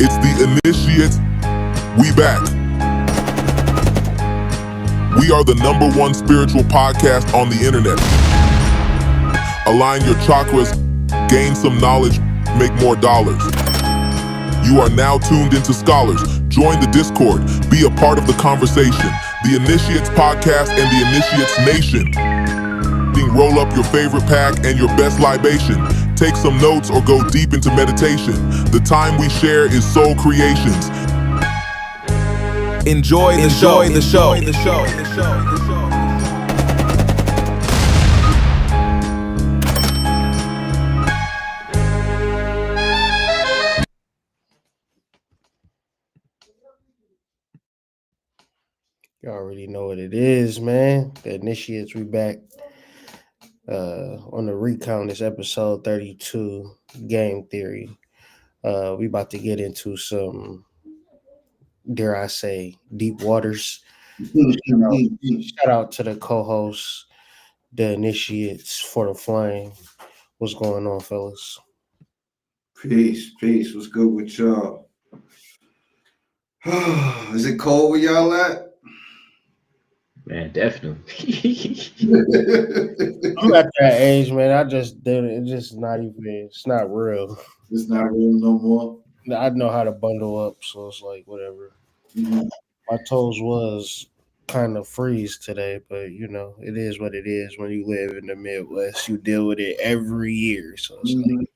It's the Initiates. We back. We are the #1 spiritual podcast on the internet. Align your chakras, gain some knowledge, make more dollars. You are now tuned into Scholars. Join the Discord. Be a part of the conversation. The Initiates podcast and the Initiates Nation. Roll up your favorite pack and your best libation. Take some notes or go deep into meditation. The time we share is soul creations. Enjoy the show. You already know what it is, man. The Initiates, we back on the recount. This episode 32, Game Theory. We about to get into some, dare I say, deep waters. Shout out to the co-hosts, the Initiates for the Flame. What's going on, fellas? Peace. What's good with y'all? Is it cold where y'all at? Man, definitely. I'm at that age, man. I just did it. It's just not even. It's not real. It's not real no more. I know how to bundle up, so it's like whatever. Mm-hmm. My toes was kind of freeze today, but it is what it is. When you live in the Midwest, you deal with it every year. So it's like,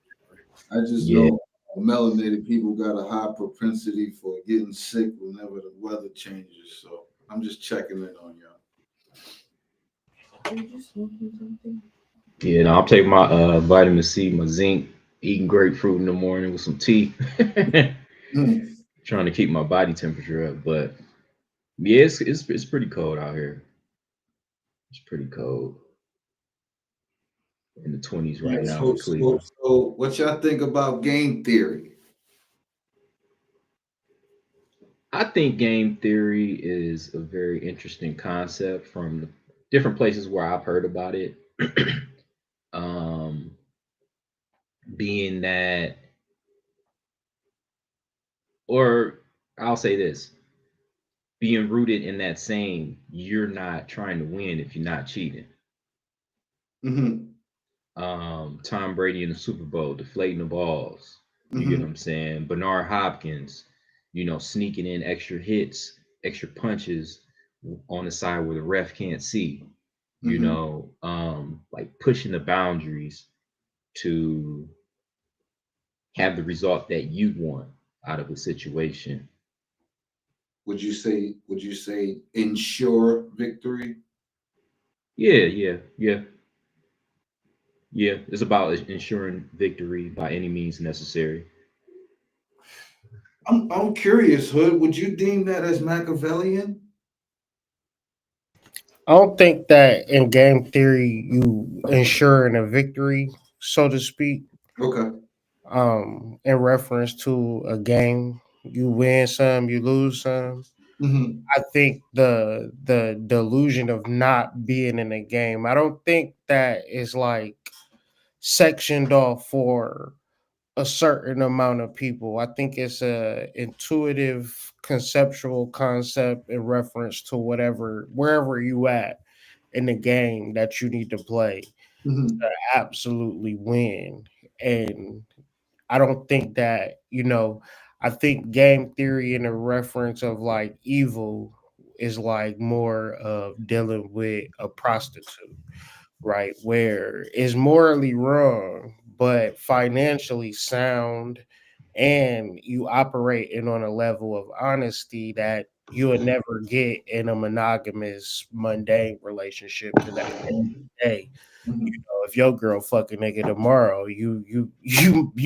I just know melanated people got a high propensity for getting sick whenever the weather changes. So I'm just checking in on y'all. Yeah, no, I'm taking my vitamin C, my zinc, eating grapefruit in the morning with some tea. Trying to keep my body temperature up, but yeah, it's pretty cold out here. It's pretty cold. In the 20s right now in Cleveland. So what y'all think about game theory? I think game theory is a very interesting concept from the different places where I've heard about it. Being that, or I'll say this, being rooted in that saying, you're not trying to win if you're not cheating. Tom Brady in the Super Bowl, deflating the balls. You get what I'm saying? Bernard Hopkins, sneaking in extra hits, extra punches on the side where the ref can't see. Like pushing the boundaries to have the result that you want out of a situation. Would you say ensure victory? Yeah. It's about ensuring victory by any means necessary. I'm curious, Hood. Would you deem that as Machiavellian? I don't think that in game theory you ensuring a victory, so to speak. Okay. In reference to a game, you win some, you lose some. I think the delusion of not being in a game, I don't think that is like sectioned off for a certain amount of people. I think it's a intuitive conceptual concept in reference to wherever you at in the game that you need to play to absolutely win. And I don't think that, I think game theory in a reference of like evil is like more of dealing with a prostitute, right? Where it's morally wrong, but financially sound, and you operating on a level of honesty that you would never get in a monogamous, mundane relationship. Because at the end of the day, if your girl fuck a nigga tomorrow, you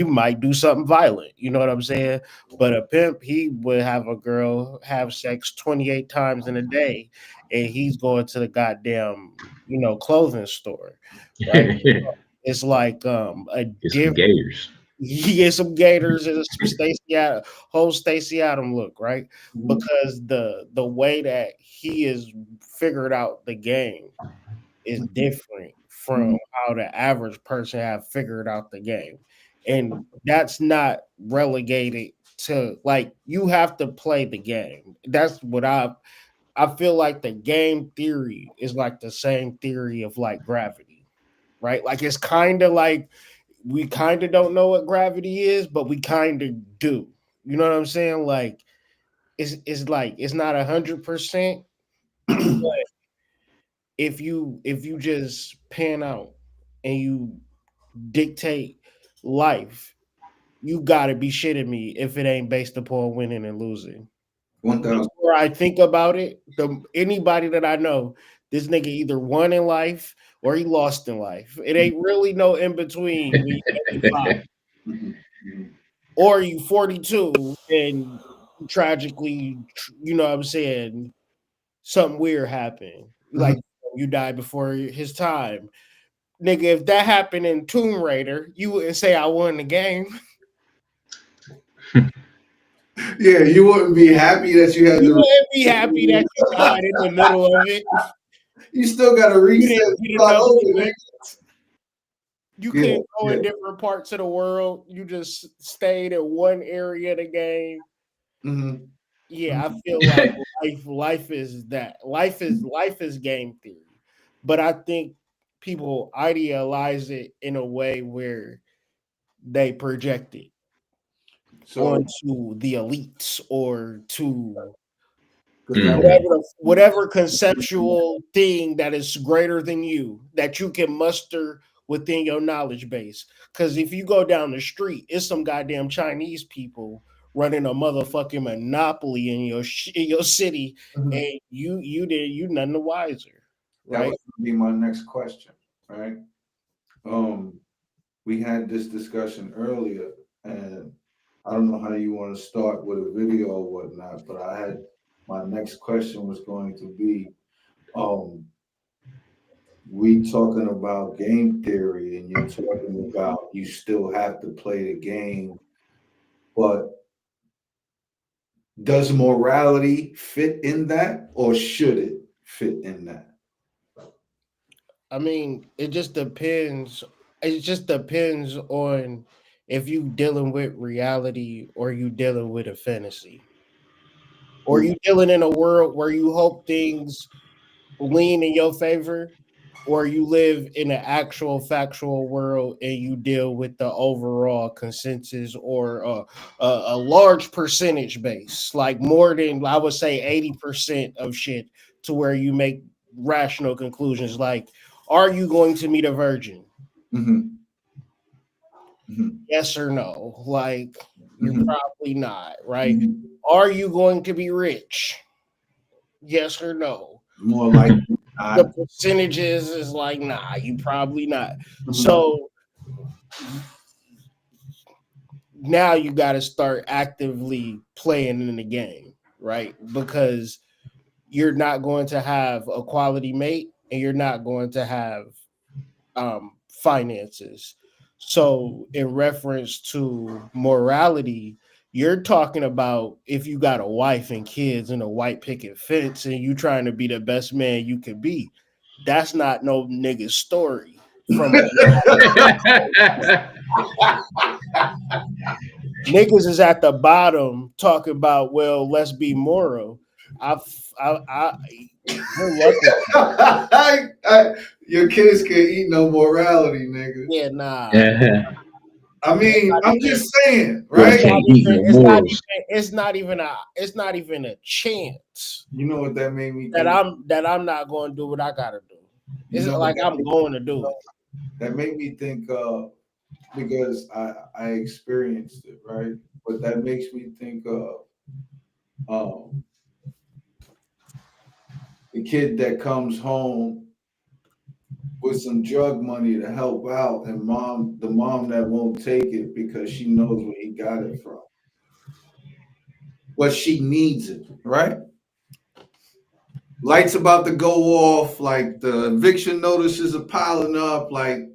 might do something violent. You know what I'm saying? But a pimp, he would have a girl have sex 28 times in a day, and he's going to the goddamn clothing store, right? It's like a different. Gators. He gets some gators and some whole Stacey Adam look, right? Because the way that he is figured out the game is different from how the average person have figured out the game. And that's not relegated to like you have to play the game. That's what I feel like the game theory is like the same theory of like gravity, right? Like it's kind of like we kind of don't know what gravity is, but we kind of do. You know what I'm saying? Like it's like it's not 100%, but if you just pan out and you dictate life, you gotta be shitting me if it ain't based upon winning and losing. 1,000. The more I think about it, anybody that I know, this nigga either won in life or he lost in life. It ain't really no in between when you 85 or you 42 and tragically, you know what I'm saying, something weird happened. Like you died before his time. Nigga, if that happened in Tomb Raider, you wouldn't say I won the game. Yeah, you wouldn't be happy that you had You to. wouldn't be happy that you died in the middle of it. You still got to reset. You couldn't go in different parts of the world. You just stayed in one area of the game. Yeah, I feel like life is that. Life is game theory. But I think people idealize it in a way where they project it onto the elites or to whatever conceptual thing that is greater than you that you can muster within your knowledge base. Because if you go down the street, it's some goddamn Chinese people running a motherfucking monopoly in your city, and you none the wiser. Right? That was gonna be my next question. Right. We had this discussion earlier, and I don't know how you want to start with a video or whatnot, but my next question was going to be, we talking about game theory, and you're talking about you still have to play the game, but does morality fit in that, or should it fit in that? I mean, it just depends. It just depends on if you dealing with reality or you dealing with a fantasy. Or you dealing in a world where you hope things lean in your favor, or you live in an actual factual world and you deal with the overall consensus or a large percentage base, like more than I would say 80% of shit, to where you make rational conclusions. Like, are you going to meet a virgin? Yes or no? Like, you're probably not, right? Are you going to be rich? Yes or no? More like the percentages is like, nah, you probably not. So now you got to start actively playing in the game, right? Because you're not going to have a quality mate and you're not going to have finances. So in reference to morality, you're talking about if you got a wife and kids and a white picket fence and you trying to be the best man you can be. That's not no nigga story. From niggas is at the bottom talking about, well, let's be moral. Your kids can't eat no morality, nigga. Yeah, nah. I mean, I'm just saying, right? It's not even a chance. You know what that made me think? That I'm not going to do what I gotta do. It's like I'm going to do it. That made me think because I experienced it, right? But that makes me think of the kid that comes home with some drug money to help out, and the mom that won't take it because she knows where he got it from. But she needs it, right? Lights about to go off, like the eviction notices are piling up, like,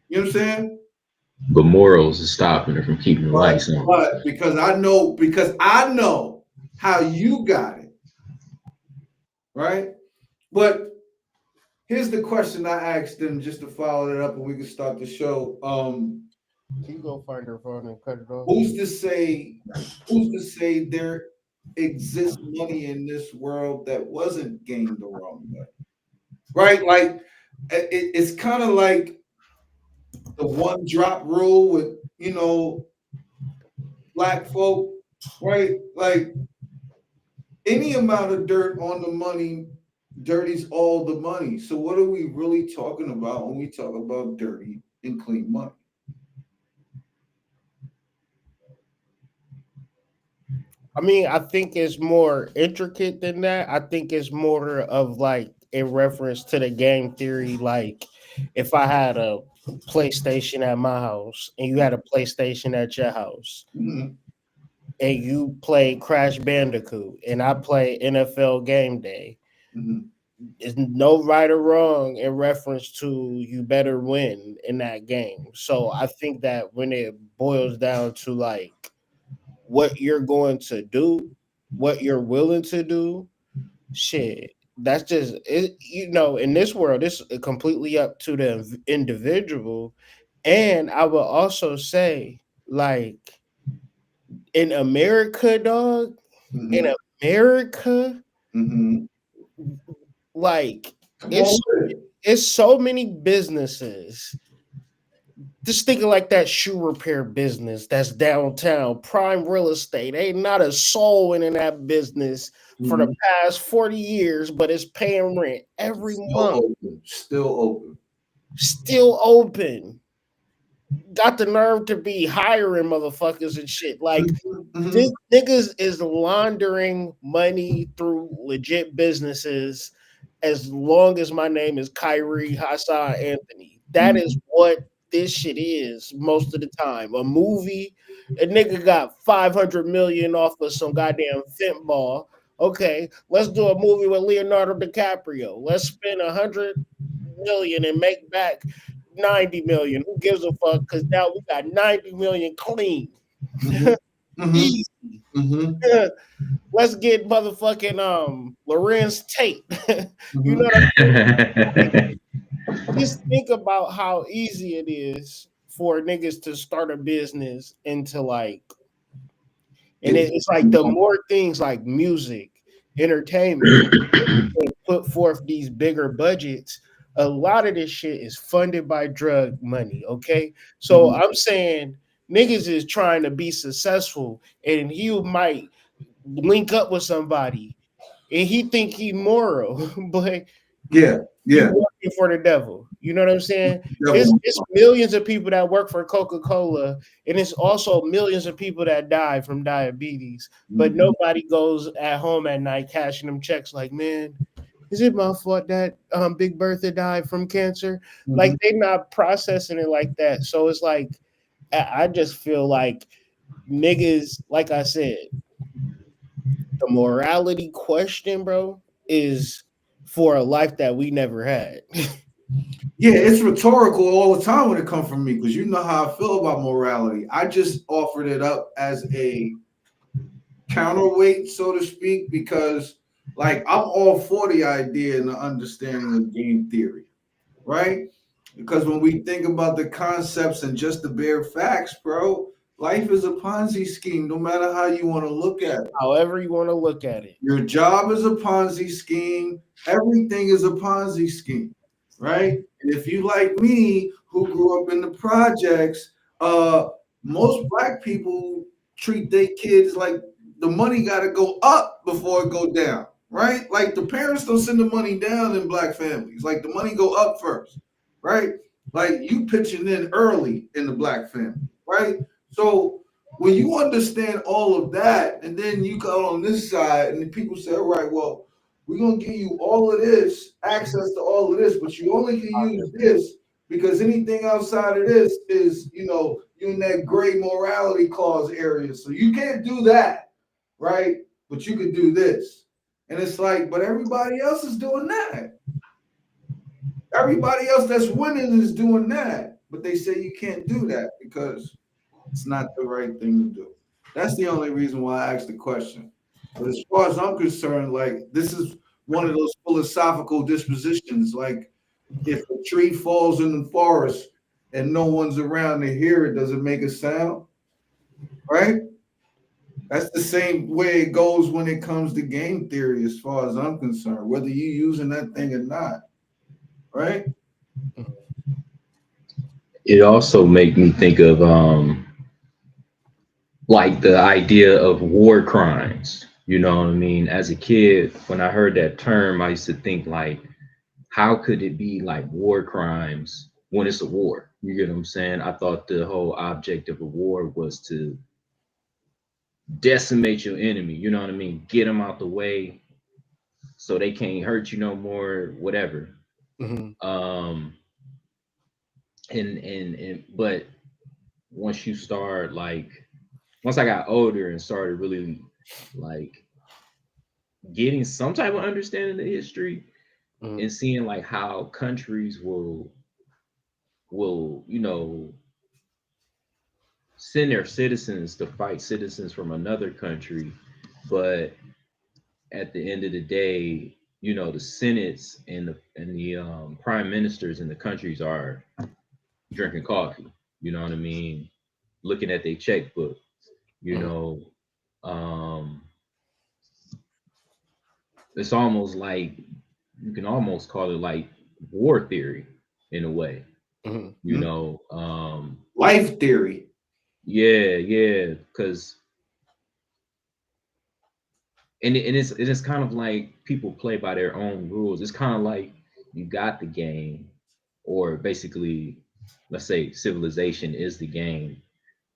you know what I'm saying? But morals is stopping her from keeping the lights on. But because I know how you got it, right? But here's the question I asked them, just to follow it up, and we can start the show. Can you go find her phone and cut it off? Who's to say there exists money in this world that wasn't gained the wrong way? Right? Like it's kind of like the one drop rule with black folk, right? Like any amount of dirt on the money dirties all the money. So what are we really talking about when we talk about dirty and clean money? I mean, I think it's more intricate than that. I think it's more of like in reference to the game theory. Like, if I had a PlayStation at my house and you had a PlayStation at your house, Mm-hmm. and you play Crash Bandicoot and I play NFL Game Day, Mm-hmm. there's no right or wrong in reference to you better win in that game. So I think that when it boils down to like what you're going to do, what you're willing to do, shit, that's just it. In this world, it's completely up to the individual. And I will also say, like, in America, dog, Mm-hmm. in America, Mm-hmm. like, Come it's on with it. it's so many businesses. Just thinking like that shoe repair business that's downtown, prime real estate. Ain't not a soul in that business for the past 40 years, but it's paying rent every month. Still open. Still open. Got the nerve to be hiring motherfuckers and shit. Like, Mm-hmm. this niggas is laundering money through legit businesses as long as my name is Kyrie Hassan Anthony. That is what this shit is most of the time. A movie, a nigga got 500 million off of some goddamn fentanyl. Okay, let's do a movie with Leonardo DiCaprio. Let's spend 100 million and make back 90 million. Who gives a fuck? Because now we got 90 million clean. Mm-hmm. Easy. Mm-hmm. Let's get motherfucking Lorenz Tate. You know what I mean? Just think about how easy it is for niggas to start a business into like, and it's like the more things like music, entertainment, put forth these bigger budgets, a lot of this shit is funded by drug money. Okay. So I'm saying niggas is trying to be successful and you might link up with somebody and he think he moral, but Yeah. working for the devil. You know what I'm saying? It's millions of people that work for Coca-Cola, and it's also millions of people that die from diabetes. But nobody goes at home at night cashing them checks like, man, is it my fault that Big Bertha died from cancer? Like, they not processing it like that. So it's like, I just feel like niggas, like I said, the morality question, bro, is for a life that we never had. Yeah, it's rhetorical all the time when it comes from me because you know how I feel about morality. I just offered it up as a counterweight, so to speak, because like I'm all for the idea and the understanding of game theory, right? Because when we think about the concepts and just the bare facts, bro, life is a Ponzi scheme, no matter how you want to look at it. However you want to look at it. Your job is a Ponzi scheme. Everything is a Ponzi scheme, right? And if you like me, who grew up in the projects, most black people treat their kids like the money got to go up before it go down, right? Like the parents don't send the money down in black families. Like the money go up first, right? Like you pitching in early in the black family, right? So when you understand all of that, and then you go on this side, and then people say, all right, well, we're gonna give you all of this, access to all of this, but you only can use this because anything outside of this is, you in that gray morality clause area. So you can't do that, right? But you can do this. And it's like, but everybody else is doing that. Everybody else that's winning is doing that. But they say you can't do that because it's not the right thing to do. That's the only reason why I asked the question. But as far as I'm concerned, like this is one of those philosophical dispositions. Like if a tree falls in the forest and no one's around to hear it, does it make a sound? Right? That's the same way it goes when it comes to game theory, as far as I'm concerned, whether you're using that thing or not. Right? It also made me think of like the idea of war crimes. You know what I mean? As a kid, when I heard that term, I used to think like, how could it be like war crimes when it's a war? You get what I'm saying? I thought the whole object of a war was to decimate your enemy. You know what I mean? Get them out the way so they can't hurt you no more, whatever. And but once you start once I got older and started really like getting some type of understanding of history and seeing like how countries will send their citizens to fight citizens from another country, but at the end of the day, the senates and the prime ministers in the countries are drinking coffee. You know what I mean? Looking at their checkbook. It's almost like you can almost call it like war theory in a way. Life theory. Yeah, because it's kind of like people play by their own rules. It's kind of like you got the game, or basically, let's say civilization is the game,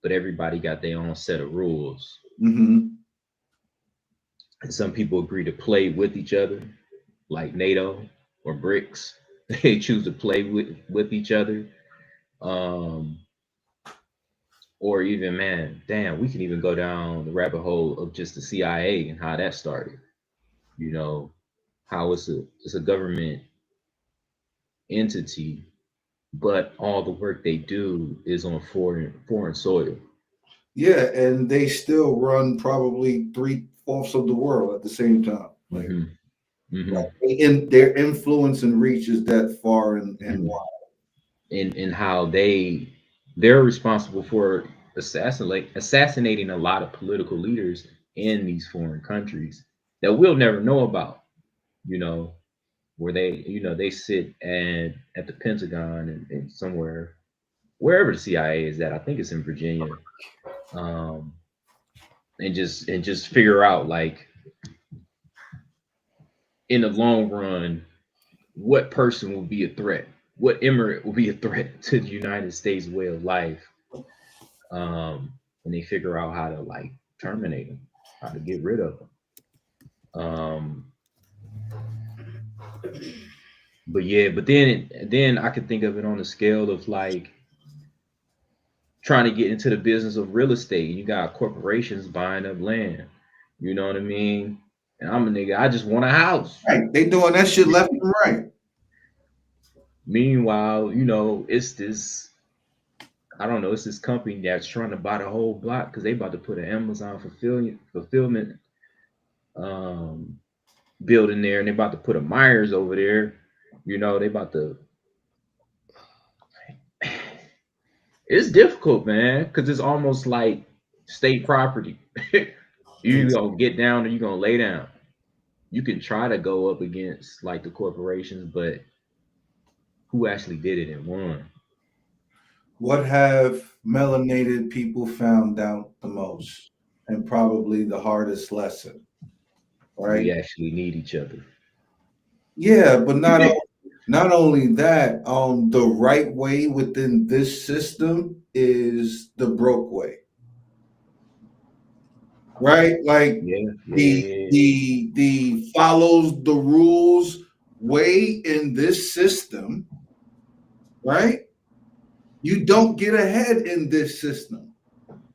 but everybody got their own set of rules. And some people agree to play with each other, like NATO or BRICS. They choose to play with each other. Or even, man, damn, we can even go down the rabbit hole of just the CIA and how that started. How it's a government entity, but all the work they do is on foreign soil. Yeah, and they still run probably 3/4 of the world at the same time. Like, their influence and reach is that far and wide. And how they're responsible for assassinating a lot of political leaders in these foreign countries that we'll never know about. Where they sit at the Pentagon and somewhere, wherever the CIA is at. I think it's in Virginia. And just figure out, like, in the long run, what person will be a threat, what emirate will be a threat to the United States way of life. And they figure out how to like terminate them, how to get rid of them. But then I could think of it on the scale of like trying to get into the business of real estate. You got corporations buying up land. You know what I mean? And I'm a nigga, I just want a house. Right. They doing that shit left and right. Meanwhile, it's this, I don't know, it's this company that's trying to buy the whole block because they about to put an Amazon fulfillment building there, and they about to put a Myers over there. They about to. It's difficult, man, because it's almost like state property. You gonna get down or you gonna lay down. You can try to go up against like the corporations, but who actually did it and won? What have melanated people found out the most, and probably the hardest lesson? Right? We actually need each other. Yeah, but not only that, the right way within this system is the broke way. Right? Like the follows the rules way in this system, right? You don't get ahead in this system.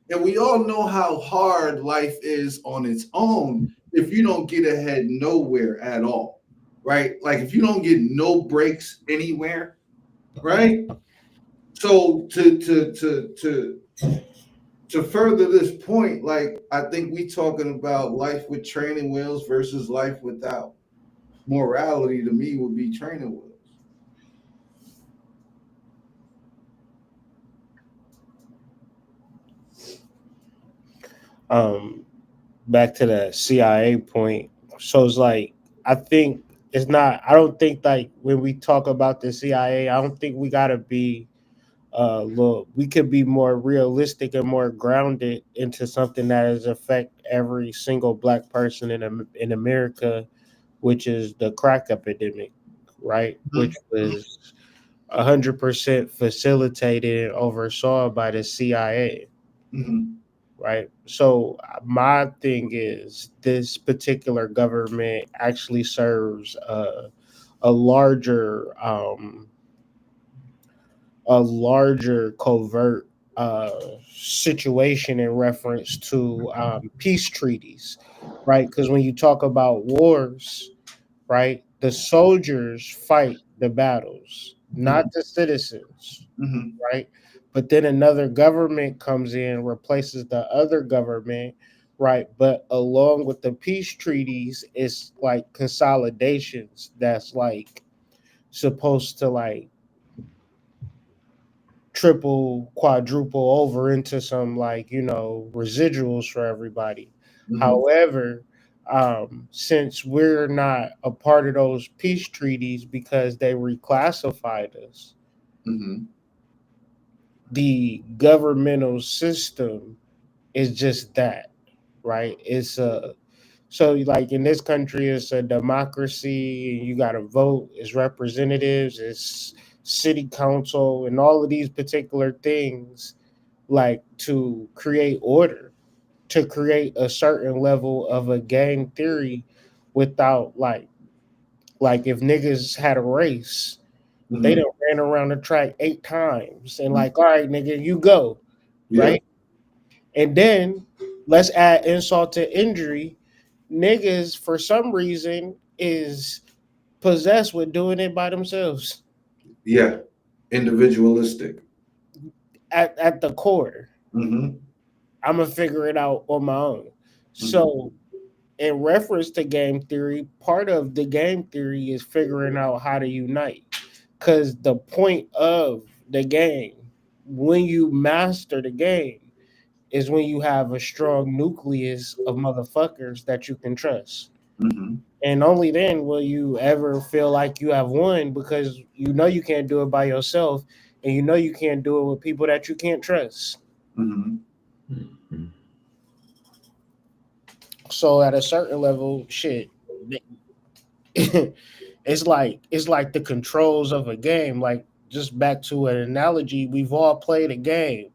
And we all know how hard life is on its own if you don't get ahead nowhere at all, right? Like if you don't get no breaks anywhere, right? So to further this point, like I think we talking about life with training wheels versus life without. Morality to me would be training wheels. Um, back to the CIA point. So it's like I think it's not. I don't think like when we talk about the CIA, I don't think we gotta be. Look, we could be more realistic and more grounded into something that has affect every single black person in America, which is the crack epidemic, right? Which was 100% facilitated and oversaw by the CIA, Mm-hmm. right? So my thing is this particular government actually serves a larger covert situation in reference to peace treaties, right? Because when you talk about wars, right, the soldiers fight the battles, not the citizens, Mm-hmm. right? But then another government comes in, replaces the other government, right? But along with the peace treaties, it's like consolidations that's like supposed to like triple, quadruple over into some like, residuals for everybody. Mm-hmm. However, since we're not a part of those peace treaties because they reclassified us, Mm-hmm. the governmental system is just that, right? It's a so like in this country, it's a democracy. You got to vote. It's representatives. It's city council, and all of these particular things, like to create order, to create a certain level of a gang theory, without like if niggas had a race, they Mm-hmm. done ran around the track 8 times, and like, all right, nigga, you go, Yeah. right? And then let's add insult to injury. Niggas, for some reason, is possessed with doing it by themselves Yeah. Individualistic. at the core. Mm-hmm. I'm going to figure it out on my own. Mm-hmm. So, in reference to game theory, part of the game theory is figuring out how to unite. Because the point of the game, when you master the game, is when you have a strong nucleus of motherfuckers that you can trust. Mm-hmm. And only then will you ever feel like you have won, because you know you can't do it by yourself, and you know you can't do it with people that you can't trust. Mm-hmm. Mhm. So at a certain level, shit, it's like the controls of a game. Like, just back to an analogy, we've all played a game.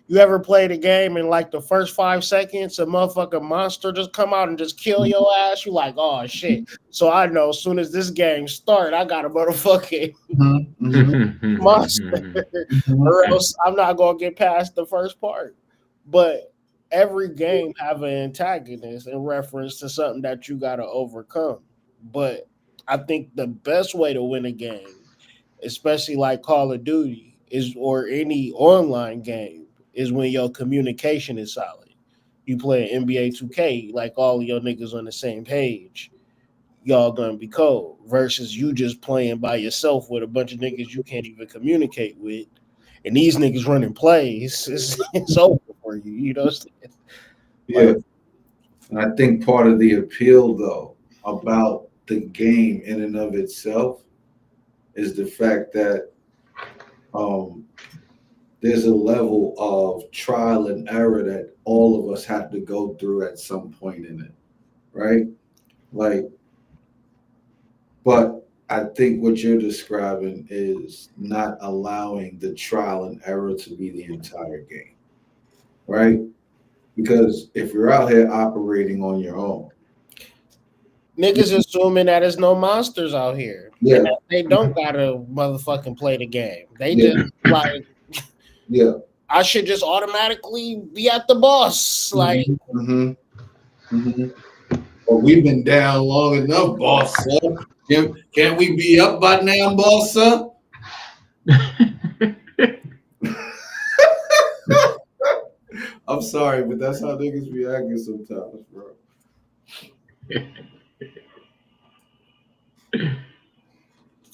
You ever played a game and like the first 5 seconds, a motherfucking monster just come out and just kill your ass? You like, oh shit. So I know as soon as this game start, I got a motherfucking Mm-hmm. monster, Mm-hmm. or else I'm not gonna get past the first part. But every game have an antagonist in reference to something that you gotta overcome. But I think the best way to win a game, especially like Call of Duty, is or any online game, is when your communication is solid. You play NBA 2K, like all of your niggas on the same page, y'all gonna be cold. Versus you just playing by yourself with a bunch of niggas you can't even communicate with, and these niggas running plays. It's over for you. You know what I'm saying? Yeah. Like, And I think part of the appeal, though, about the game in and of itself is the fact that um, there's a level of trial and error that all of us have to go through at some point in it, right? Like, but I think what you're describing is not allowing the trial and error to be the entire game, right? Because if you're out here operating on your own, niggas assuming that there's no monsters out here, and yeah, that they don't gotta motherfucking play the game. They yeah, just like, yeah. I should just automatically be at the boss. Like, Mm-hmm, mm-hmm. Well, we've been down long enough, boss, sir. Can't we be up by now, boss, sir? I'm sorry, but that's how niggas be acting sometimes, bro.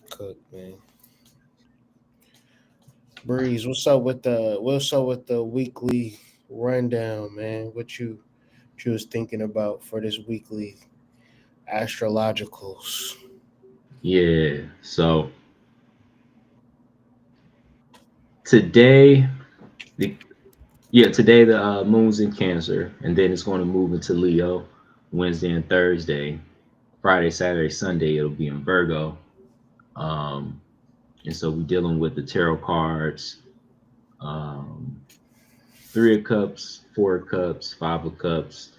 cook, man. Breeze, what's up with the weekly rundown, man? you was thinking about for this weekly astrologicals. Yeah. So today, the today the moon's in Cancer, and then it's going to move into Leo Wednesday and Thursday. Friday, Saturday, Sunday, it'll be in Virgo. Um, and so we're dealing with the tarot cards, um, 3 of Cups, 4 of Cups, 5 of Cups,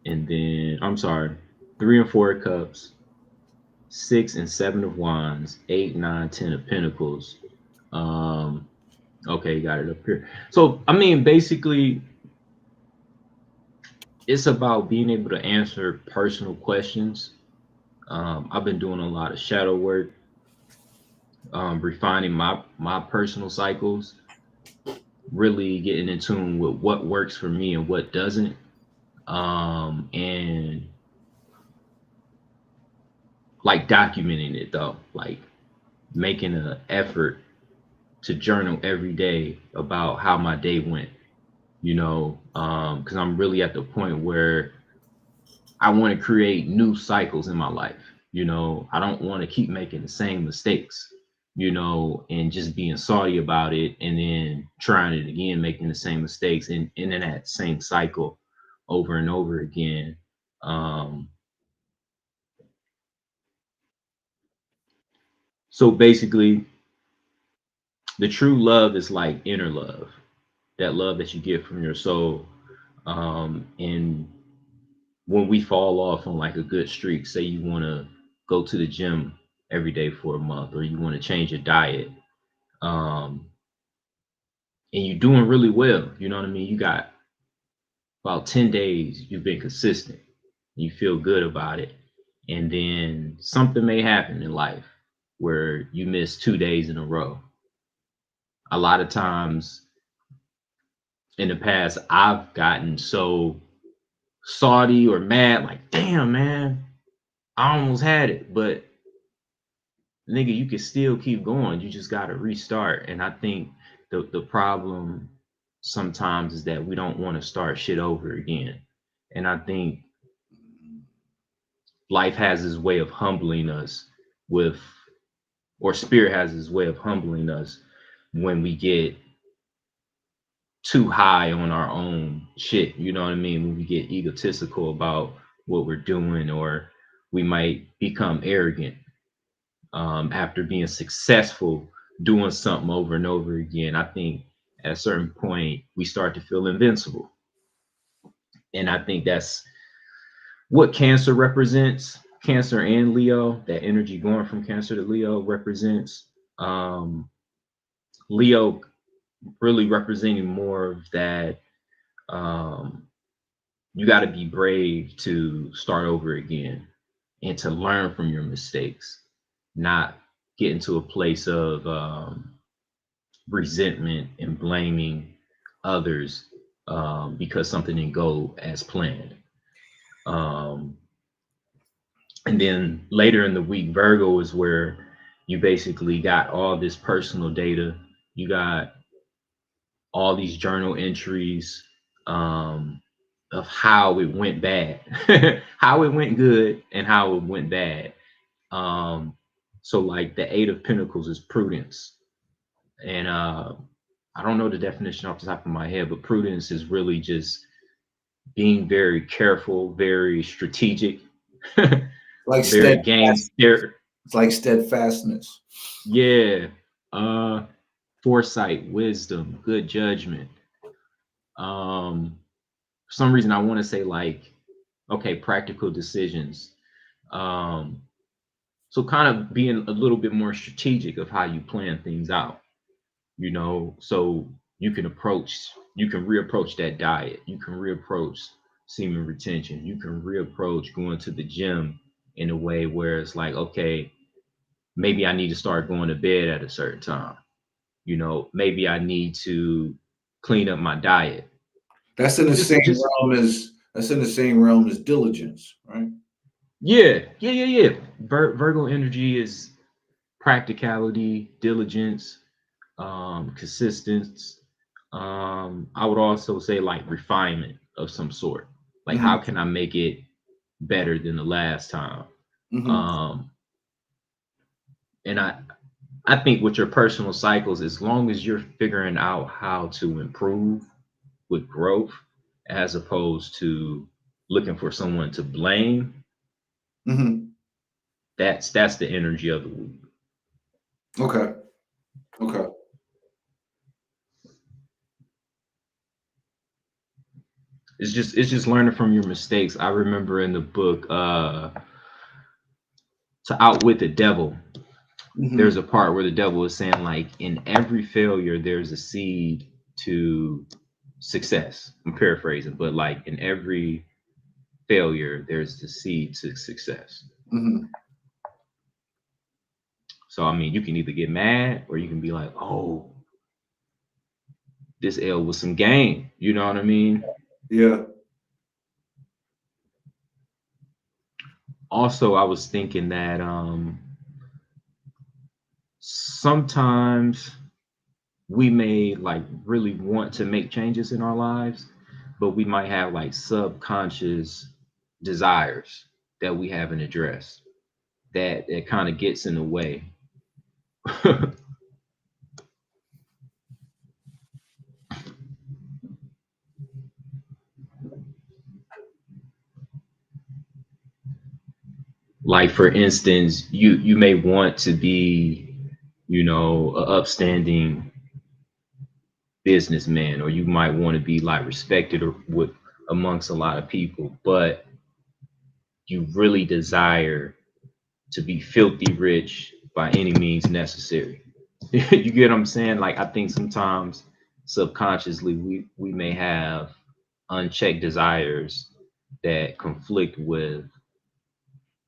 and then I'm sorry, 3 and 4 of Cups, 6 and 7 of Wands, 8, 9, 10 of Pentacles. Okay, got it up here. So I mean, basically, it's about being able to answer personal questions. I've been doing a lot of shadow work, refining my personal cycles, really getting in tune with what works for me and what doesn't, and like documenting it though, like making an effort to journal every day about how my day went, because I'm really at the point where I want to create new cycles in my life. I don't want to keep making the same mistakes, and just being salty about it and then trying it again, making the same mistakes and in that same cycle over and over again. So basically, the true love is like inner love, that love that you get from your soul. And when we fall off on like a good streak, say you want to go to the gym every day for a month, or you want to change your diet, and you're doing really well, you know what I mean? You got about 10 days, you've been consistent, you feel good about it. And then something may happen in life where you miss 2 days in a row. A lot of times in the past, I've gotten so salty or mad, like, damn, man, I almost had it. But nigga, you can still keep going. You just got to restart. And I think the problem sometimes is that we don't want to start shit over again. And I think life has this way of humbling us or spirit has this way of humbling us when we get too high on our own shit. You know what I mean? When we get egotistical about what we're doing, or we might become arrogant after being successful doing something over and over again. I think at a certain point we start to feel invincible. And I think that's what Cancer represents. Cancer and Leo, that energy going from Cancer to Leo represents. Leo really representing more of that. You got to be brave to start over again and to learn from your mistakes, not get into a place of resentment and blaming others because something didn't go as planned. And then later in the week, Virgo is where you basically got all this personal data. You got all these journal entries of how it went bad, how it went good, and how it went bad. So like the 8 of Pentacles is prudence. And I don't know the definition off the top of my head, but prudence is really just being very careful, very strategic, like very game. It's like steadfastness. Yeah. Foresight, wisdom, good judgment. For some reason I want to say like, okay, practical decisions. So kind of being a little bit more strategic of how you plan things out, so you can reapproach that diet. You can reapproach semen retention. You can reapproach going to the gym in a way where it's like, okay, maybe I need to start going to bed at a certain time. Maybe I need to clean up my diet. That's in the same realm as diligence, right? Yeah. Virgo energy is practicality, diligence, consistency. I would also say like refinement. of some sort. Like, how can I make it better than the last time? And I think with your personal cycles, as long as you're figuring out how to improve with growth, as opposed to looking for someone to blame, that's the energy of the week. Okay. It's just learning from your mistakes. I remember in the book To Outwit the Devil, there's a part where the devil is saying, like, in every failure there's a seed to success. I'm paraphrasing, but like in every failure there's the seed to success. So I mean, you can either get mad or you can be like, oh, this L was some game. You know what I mean? Yeah. Also, I was thinking that sometimes we may like really want to make changes in our lives, but we might have like subconscious desires that we haven't addressed that kind of gets in the way. Like, for instance, you may want to be, you know, an upstanding businessman, or you might want to be like respected or with amongst a lot of people, but you really desire to be filthy rich by any means necessary. You get what I'm saying? Like, I think sometimes subconsciously we may have unchecked desires that conflict with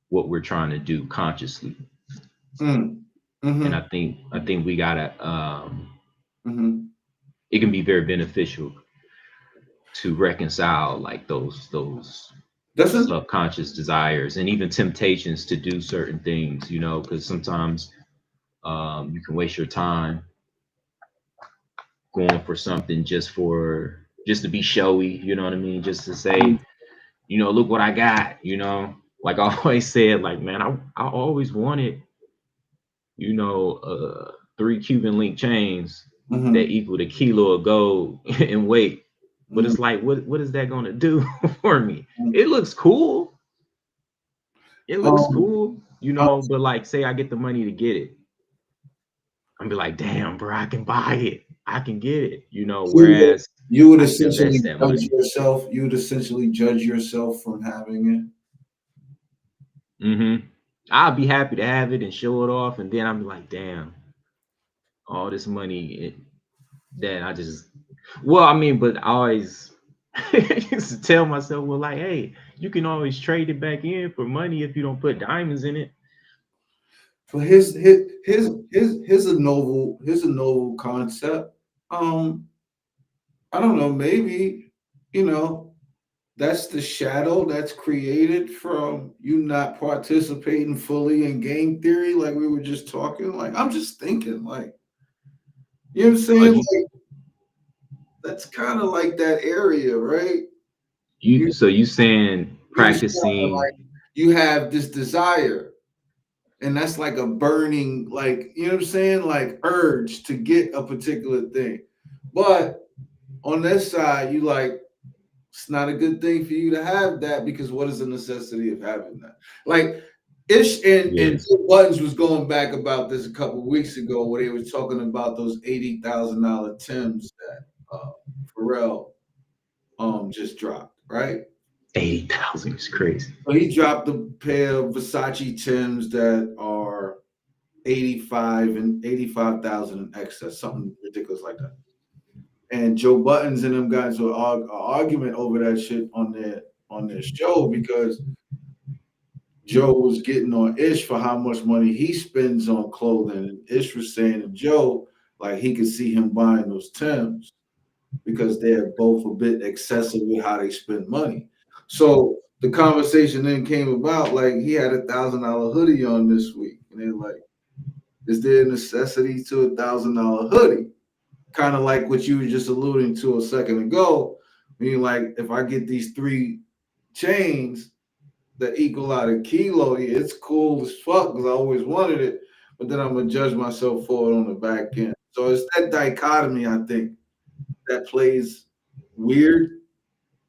what we're trying to do consciously. And I think we gotta it can be very beneficial to reconcile like those subconscious desires and even temptations to do certain things, you know, because sometimes you can waste your time going for something just to be showy, you know what I mean? Just to say, you know, look what I got, you know. Like I always said, like, man, I always wanted, you know, 3 Cuban link chains that equaled a kilo of gold in weight. But it's like, what is that gonna do for me? It looks cool. It looks cool, you know, but like, say I get the money to get it, I'm be like, damn, bro, I can buy it. I can get it, you know. Whereas you would essentially judge yourself. You would essentially judge yourself from having it. I'll be happy to have it and show it off, and then I'm like, damn, all this money that I just, well, I mean, but I always used to tell myself, well, like, hey, you can always trade it back in for money if you don't put diamonds in it. So here's a novel concept. I don't know, maybe, you know, that's the shadow that's created from you not participating fully in game theory, like we were just talking. Like, I'm just thinking, like, you know what I'm saying? Like, that's kind of like that area, right? So you saying practicing, like, you have this desire, and that's like a burning, like, you know what I'm saying, like urge to get a particular thing. But on this side, you like, it's not a good thing for you to have that, because what is the necessity of having that? Like, Ish and Joe Buttons was going back about this a couple of weeks ago, where they were talking about those $80,000 Timbs that Pharrell just dropped, right? 80,000 is crazy. So he dropped a pair of Versace Timbs that are 85,000 in excess, something ridiculous like that. And Joe Buttons and them guys were an argument over that shit on their show, because Joe was getting on Ish for how much money he spends on clothing, and Ish was saying to Joe, like, he could see him buying those Timbs because they're both a bit excessive with how they spend money. So the conversation then came about, like, he had $1,000 hoodie on this week, and they're like, is there a necessity to $1,000 hoodie? Kind of like what you were just alluding to a second ago, Meaning, like, if I get these 3 chains that equal out a kilo, it's cool as fuck because I always wanted it, but then I'm gonna judge myself for it on the back end. So it's that dichotomy, I think, that plays weird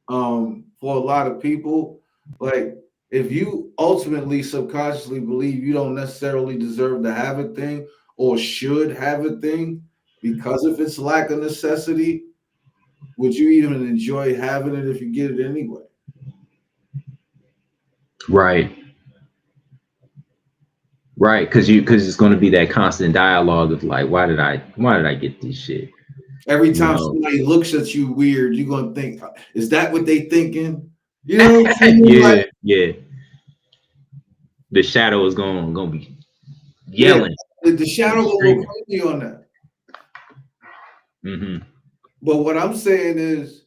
for a lot of people. Like, if you ultimately subconsciously believe you don't necessarily deserve to have a thing or should have a thing because of its lack of necessity, would you even enjoy having it if you get it anyway? Right. Right, because it's going to be that constant dialogue of like, why did I get this shit? Every time somebody looks at you weird, you're gonna think, is that what they thinking? You know what I'm saying? Yeah, like, yeah. The shadow is gonna be yelling. Yeah, the shadow will look crazy on that. Mm-hmm. But what I'm saying is,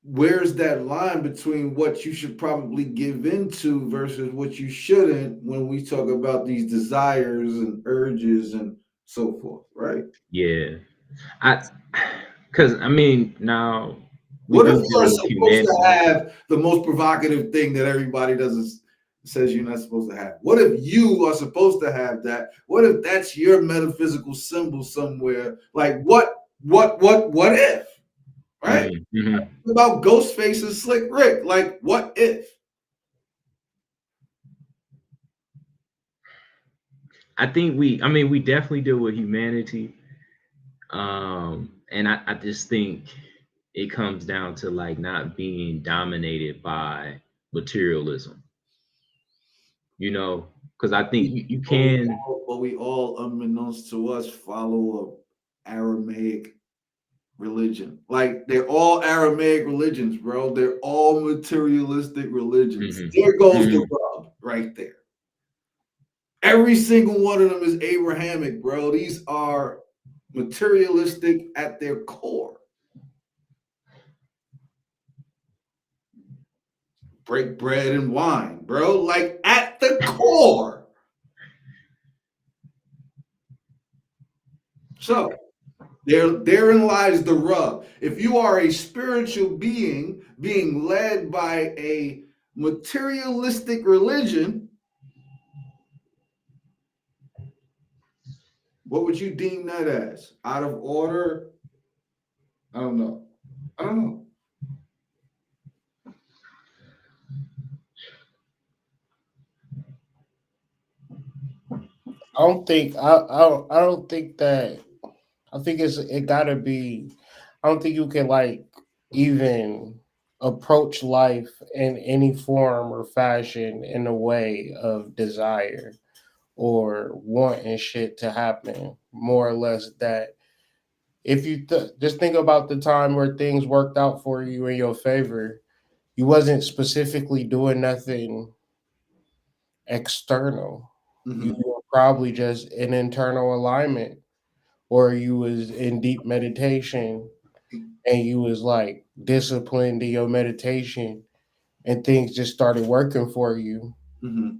where's that line between what you should probably give into versus what you shouldn't when we talk about these desires and urges and so forth, right? Yeah. Because I mean, now what if do you're deal with supposed to humanity. have the most provocative thing that everybody says you're not supposed to have? What if you are supposed to have that? What if that's your metaphysical symbol somewhere? Like what if? Right? Mm-hmm. About Ghostface and Slick Rick. Like, what if? I think we definitely deal with humanity. And I just think it comes down to like not being dominated by materialism. You know, because I think you can. But we all, unbeknownst to us, follow a Aramaic religion. Like, they're all Aramaic religions, bro. They're all materialistic religions. Mm-hmm. There goes the rub right there. Every single one of them is Abrahamic, bro. These are materialistic at their core. Break bread and wine, bro. Like, at the core. So therein lies the rub. If you are a spiritual being being led by a materialistic religion, what would you deem that as? Out of order? I don't know. I don't think I don't think that I think it gotta be. I don't think you can like even approach life in any form or fashion in a way of desire or wanting shit to happen. More or less that if you just think about the time where things worked out for you in your favor, you wasn't specifically doing nothing external. Mm-hmm. You were probably just in internal alignment, or you was in deep meditation and you was like disciplined in your meditation and things just started working for you. Mm-hmm.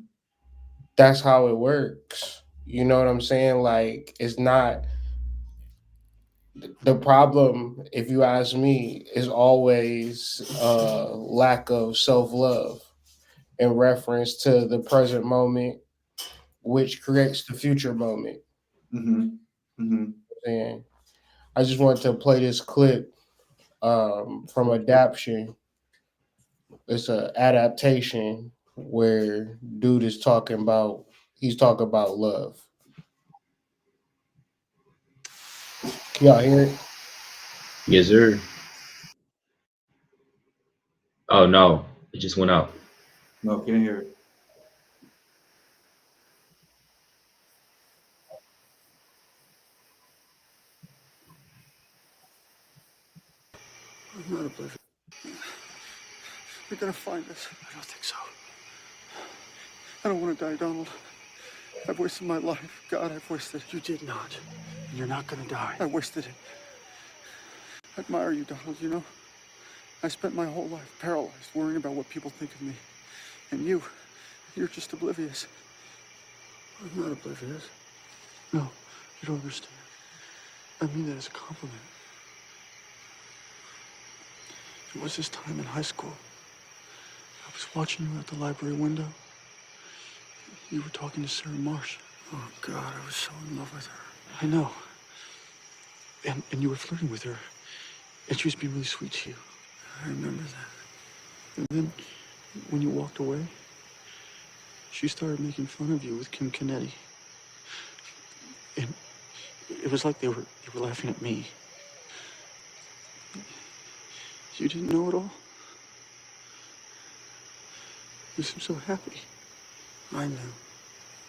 That's how it works. You know what I'm saying? Like, it's not the problem, if you ask me, is always lack of self-love in reference to the present moment, which creates the future moment. Mm-hmm. Mm-hmm. And I just wanted to play this clip from Adaption. It's an adaptation where dude is talking about love. Can y'all hear it? Yes, sir. Oh no, it just went out. No, can't hear it. I'm not oblivious. You're gonna find us. I don't think so. I don't want to die, Donald. I've wasted my life. God, I've wasted it. You did not. You're not gonna die. I wasted it. I admire you, Donald, you know? I spent my whole life paralyzed, worrying about what people think of me. And you're just oblivious. I'm not oblivious. No, you don't understand. I mean that as a compliment. It was this time in high school. I was watching you at the library window. You were talking to Sarah Marsh. Oh, God, I was so in love with her. I know. And you were flirting with her. And she was being really sweet to you. I remember that. And then, when you walked away, she started making fun of you with Kim Kennedy. And it was like they were laughing at me. You didn't know it all? You seemed so happy. I knew.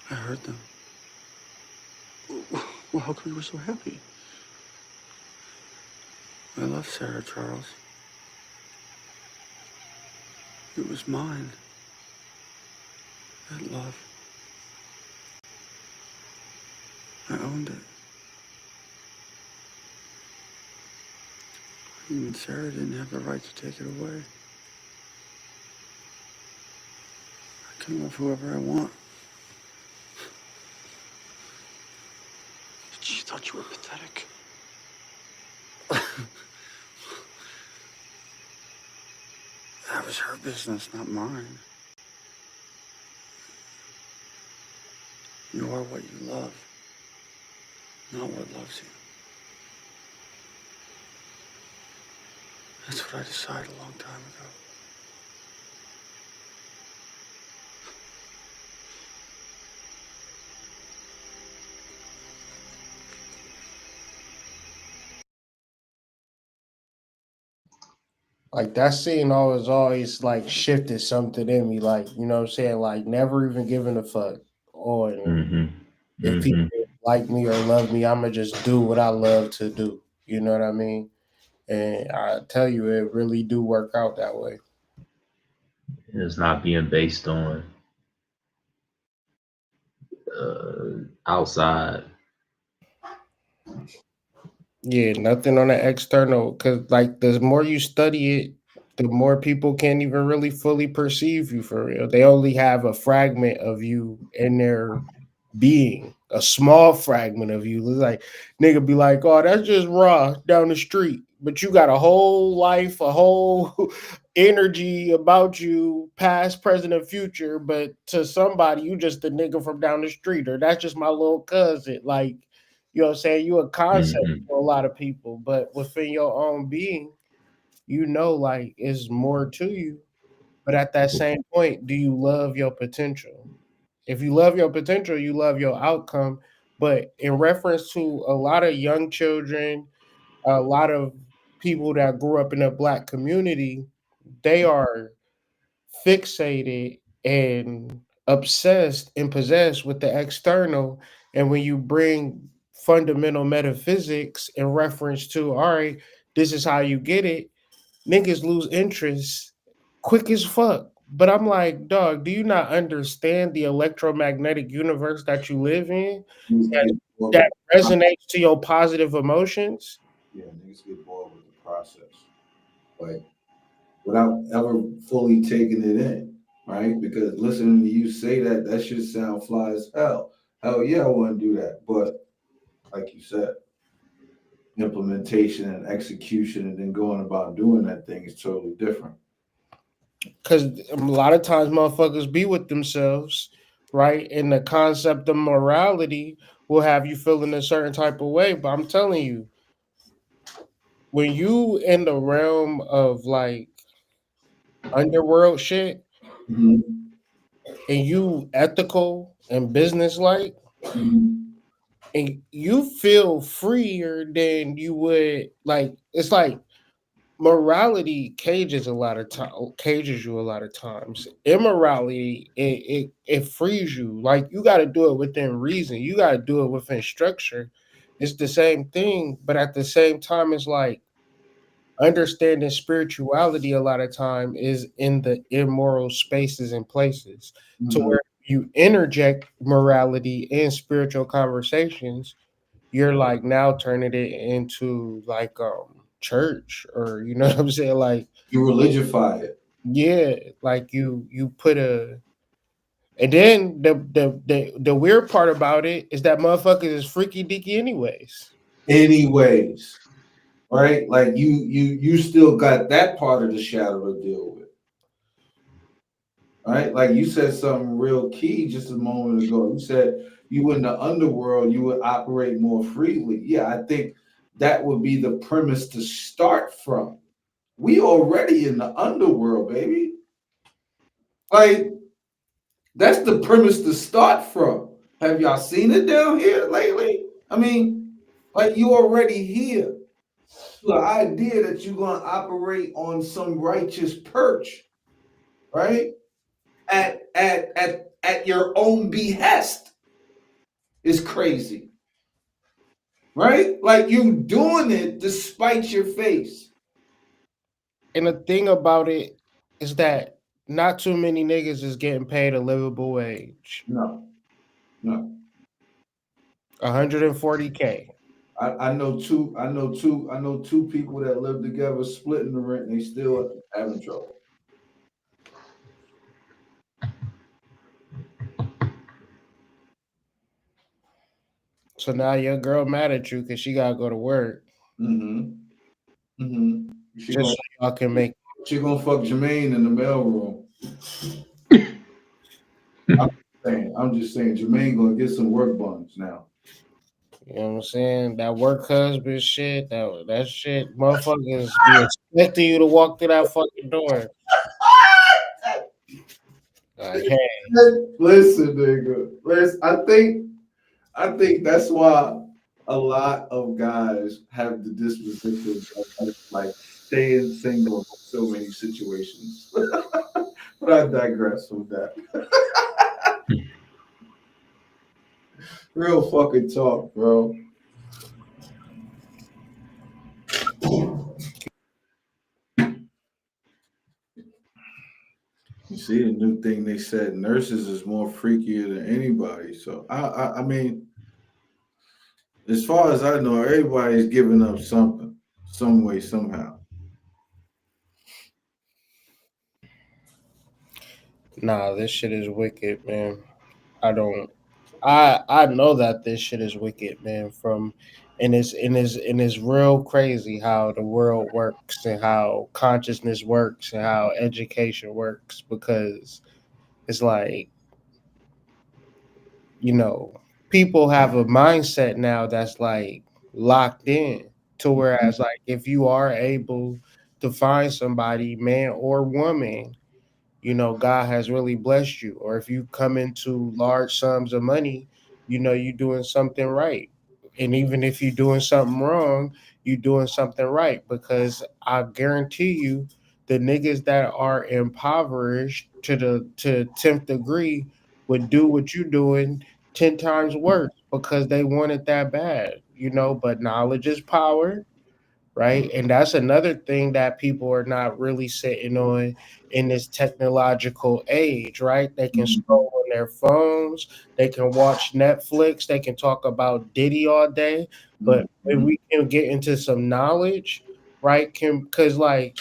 I heard them. Well, how come you were so happy? I love Sarah, Charles. It was mine. That love. I owned it. Even Sarah didn't have the right to take it away. I can love whoever I want. She thought you were pathetic. That was her business, not mine. You are what you love, not what loves you. That's what I decided a long time ago. Like that scene always like shifted something in me. Like, you know what I'm saying? Like never even giving a fuck on if people like me or love me, I'ma just do what I love to do. You know what I mean? And I tell you, it really do work out that way. It's not being based on outside. Yeah, nothing on the external. Cause like the more you study it, the more people can't even really fully perceive you for real. They only have a fragment of you in their being, a small fragment of you. It's like nigga be like, oh, that's just Raw down the street. But you got a whole life, a whole energy about you, past, present, and future. But to somebody, you just a nigga from down the street, or that's just my little cousin. Like, you know what I'm saying? You a concept for a lot of people, but within your own being, you know, like it's more to you. But at that same point, do you love your potential? If you love your potential, you love your outcome. But in reference to a lot of young children, a lot of people that grew up in a black community, they are fixated and obsessed and possessed with the external. And when you bring fundamental metaphysics in reference to, all right, this is how you get it, niggas lose interest quick as fuck. But I'm like, dog, do you not understand the electromagnetic universe that you live in that resonates to your positive emotions? Yeah, niggas get bored with the process, like without ever fully taking it in, right? Because listening to you say that, that shit sound fly as hell. Hell yeah, I want to do that, but like you said, implementation and execution, and then going about doing that thing is totally different. Because a lot of times motherfuckers be with themselves, right? And the concept of morality will have you feeling a certain type of way. But I'm telling you, when you in the realm of like underworld shit and you ethical and business like, and you feel freer than you would like, it's like morality cages you a lot of times. Immorality, it frees you. Like you got to do it within reason. You got to do it within structure. It's the same thing, but at the same time, it's like understanding spirituality a lot of time is in the immoral spaces and places to where you interject morality in spiritual conversations. You're like now turning it into like church, or you know what I'm saying, like You religify it. yeah, like you put a, and then the weird part about it is that motherfuckers is freaky deaky anyways. right? Like you still got that part of the shadow to deal with, right? Like you said something real key just a moment ago. You said you in the underworld, you would operate more freely. Yeah, I think that would be the premise to start from. We already in the underworld, baby. Like that's the premise to start from. Have y'all seen it down here lately? I mean, like you already here. The idea that you're gonna operate on some righteous perch, right? At your own behest is crazy. Right? Like you doing it despite your face. And the thing about it is that not too many niggas is getting paid a livable wage. No. 140K. I know two people that live together splitting the rent and they still having trouble. So now your girl mad at you because she gotta go to work. Just so y'all can make. She gonna fuck Jermaine in the mailroom. I'm just saying, Jermaine gonna get some work buns now. You know what I'm saying? That work husband shit, that shit, motherfuckers be expecting you to walk through that fucking door. Like, hey. Listen, nigga. I think that's why a lot of guys have the disposition of like staying single in so many situations. But I digress from that. Real fucking talk, bro. You see the new thing they said, nurses is more freakier than anybody. So I mean, as far as I know, everybody's giving up something, some way, somehow. Nah, this shit is wicked, man. I know that this shit is wicked, man. And it's real crazy how the world works and how consciousness works and how education works, because it's like, you know, people have a mindset now that's like locked in to whereas like if you are able to find somebody, man or woman, you know, God has really blessed you. Or if you come into large sums of money, you know, you're doing something right. And even if you're doing something wrong, you're doing something right. Because I guarantee you, the niggas that are impoverished to the 10th degree would do what you're doing 10 times worse because they want it that bad, you know. But knowledge is power, right? And that's another thing that people are not really sitting on in this technological age, right? They can scroll on their phones, they can watch Netflix, they can talk about Diddy all day, but if we can get into some knowledge, right? Because like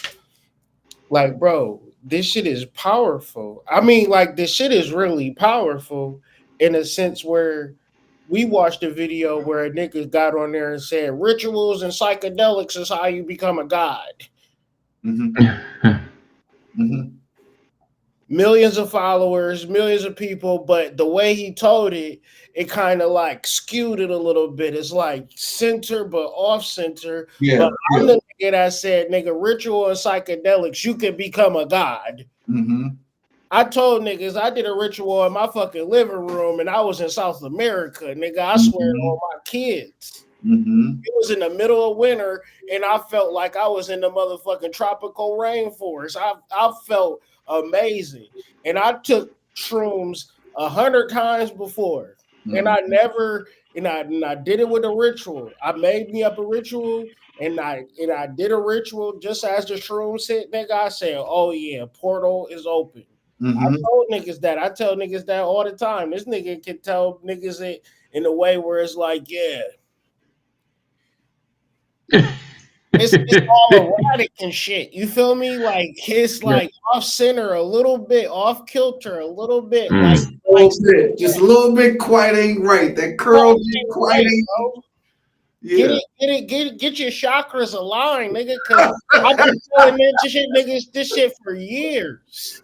bro, this shit is powerful. I mean, like this shit is really powerful in a sense where we watched a video where a nigga got on there and said rituals and psychedelics is how you become a god. Millions of followers, millions of people, but the way he told it, it kind of like skewed it a little bit. It's like center but off center. Yeah, but I'm the nigga that said, nigga, ritual and psychedelics, you can become a god. I told niggas I did a ritual in my fucking living room and I was in South America, nigga. I swear on my kids. It was in the middle of winter and I felt like I was in the motherfucking tropical rainforest. I felt amazing. And I took shrooms 100 times before. And I never, and I did it with a ritual. I made me up a ritual and I did a ritual just as the shrooms hit, nigga. I said, oh yeah, portal is open. I told niggas that. I tell niggas that all the time. This nigga can tell niggas it in a way where it's like, yeah. It's all erratic and shit. You feel me? Like it's like off center, a little bit off kilter, a little bit just a little bit. Quiet ain't right. That curl quite ain't. Yeah. Get your chakras aligned, nigga. Cause I've been telling niggas this shit for years.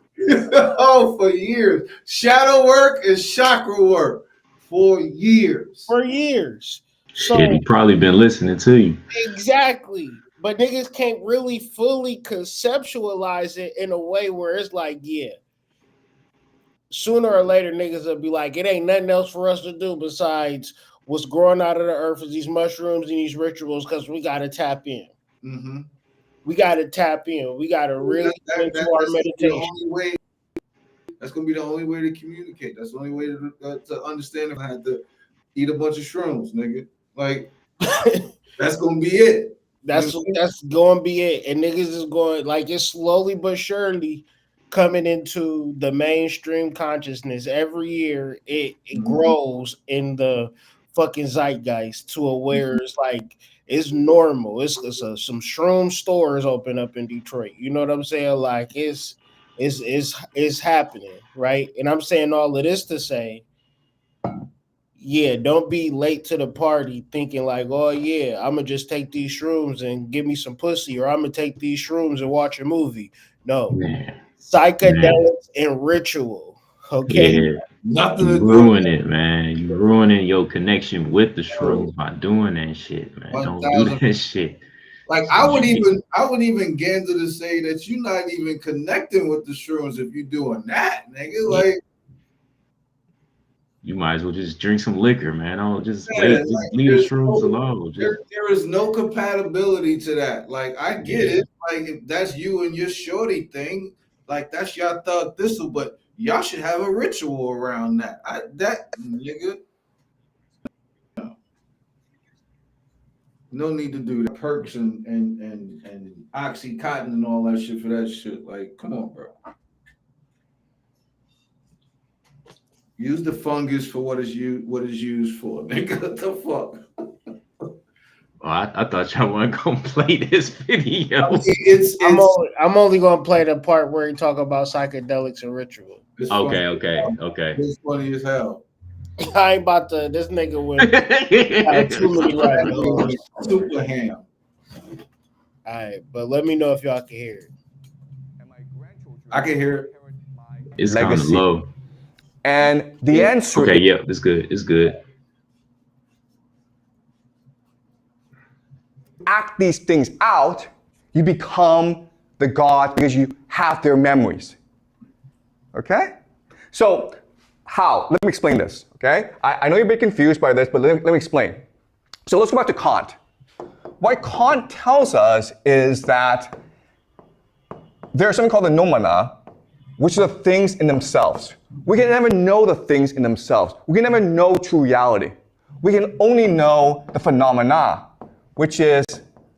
Oh, for years. Shadow work is chakra work for years. For years. So Shit, he probably been listening to you. exactly. But niggas can't really fully conceptualize it in a way where it's like, yeah. Sooner or later, niggas will be like, it ain't nothing else for us to do besides what's growing out of the earth is these mushrooms and these rituals because we got to tap in. Mm-hmm. We got to tap in. We got to really get into our meditation. That's going to be the only way to communicate. That's the only way to understand if I had to eat a bunch of shrooms, nigga. Like, that's going to be it. That's going to be it. And niggas is going, like, it's slowly but surely coming into the mainstream consciousness. Every year, it grows in the fucking zeitgeist to a where it's like, it's normal. It's some shroom stores open up in Detroit. You know what I'm saying? Like, it's happening, right? And I'm saying all of this to say, yeah, don't be late to the party thinking like, oh yeah, I'm gonna just take these shrooms and give me some pussy, or I'm gonna take these shrooms and watch a movie. No, psychedelics and ritual. Okay, yeah. Nothing you to ruin do. it, man. You ruining your connection with the shrooms by doing that shit, man. Don't do that shit. Like I would even gander to say that you're not even connecting with the shrooms if you're doing that, nigga. Like you might as well just drink some liquor, man. Don't just leave the shrooms alone. There is no compatibility to that. Like I get it. Like if that's you and your shorty thing, like that's y'all thug thistle, but y'all should have a ritual around that. Nigga. No need to do the perks and Oxycontin and all that shit for that shit. Like, come on, bro. Use the fungus for what is used for, nigga. What the fuck? Oh, I thought y'all weren't gonna play this video. I mean, I'm only gonna play the part where you talk about psychedelics and ritual. Okay. It's funny as hell. I ain't about to. This nigga went too many rabbit super ham. All right, but let me know if y'all can hear it. I can hear it. It's kind of low. And the answer. Okay, yeah, it's good. It's good. Act these things out, you become the god because you have their memories. Okay? So, how? Let me explain this, okay? I know you're a bit confused by this, but let me explain. So let's go back to Kant. What Kant tells us is that there's something called the noumena, which are the things in themselves. We can never know the things in themselves. We can never know true reality. We can only know the phenomena, which is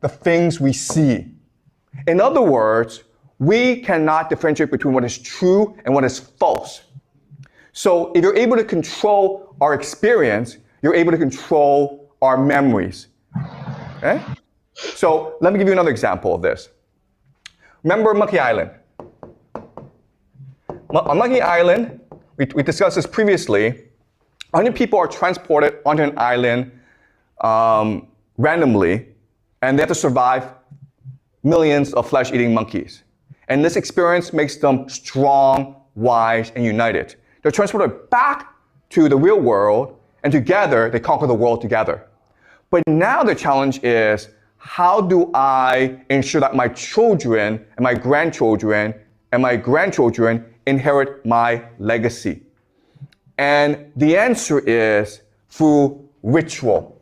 the things we see. In other words, we cannot differentiate between what is true and what is false. So if you're able to control our experience, you're able to control our memories. Okay? So let me give you another example of this. Remember Monkey Island? On Monkey Island, we discussed this previously. 100 people are transported onto an island randomly, and they have to survive millions of flesh-eating monkeys. And this experience makes them strong, wise, and united. They're transported back to the real world, and together, they conquer the world together. But now the challenge is, how do I ensure that my children and my grandchildren inherit my legacy? And the answer is through ritual.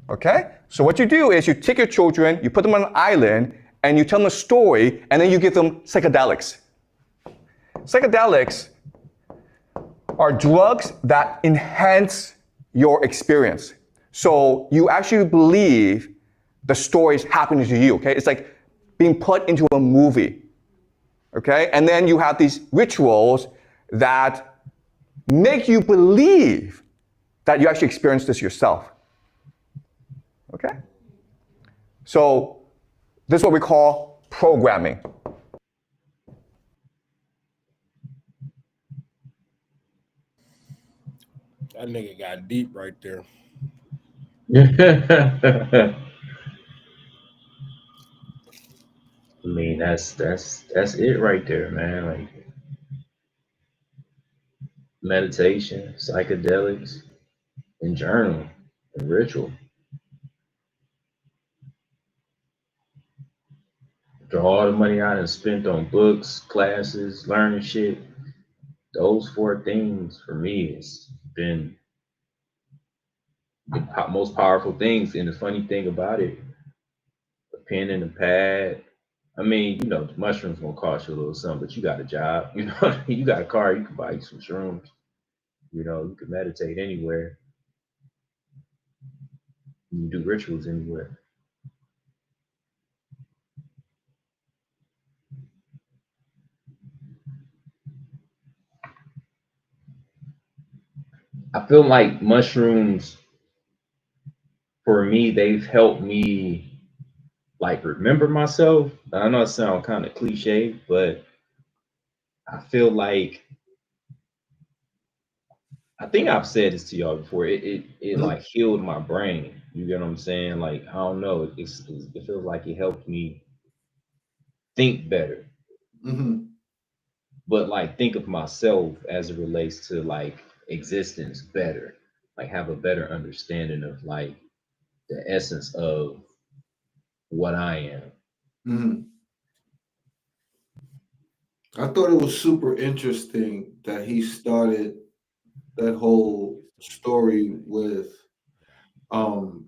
Okay? So what you do is you take your children, you put them on an island, and you tell them a story, and then you give them psychedelics. Psychedelics are drugs that enhance your experience. So you actually believe the story is happening to you, okay? It's like being put into a movie, okay? And then you have these rituals that make you believe that you actually experienced this yourself, okay? So this is what we call programming. That nigga got deep right there. I mean, that's it right there, man. Like meditation, psychedelics, and journal and ritual. Draw all the money I done spent on books, classes, learning shit. Those four things for me has been the most powerful things. And the funny thing about it, a pen and a pad. I mean, the mushrooms gonna cost you a little something, but you got a job. You got a car. You can buy you some shrooms. You can meditate anywhere. You can do rituals anywhere. I feel like mushrooms, for me, they've helped me like remember myself. I know it sounds kind of cliche, but I feel like I think I've said this to y'all before. It Mhm. like healed my brain. You get what I'm saying? Like I don't know. It feels like it helped me think better, Mhm. but like think of myself as it relates to like existence better. Like have a better understanding of like the essence of what I am. Mhm. I thought it was super interesting that he started that whole story with um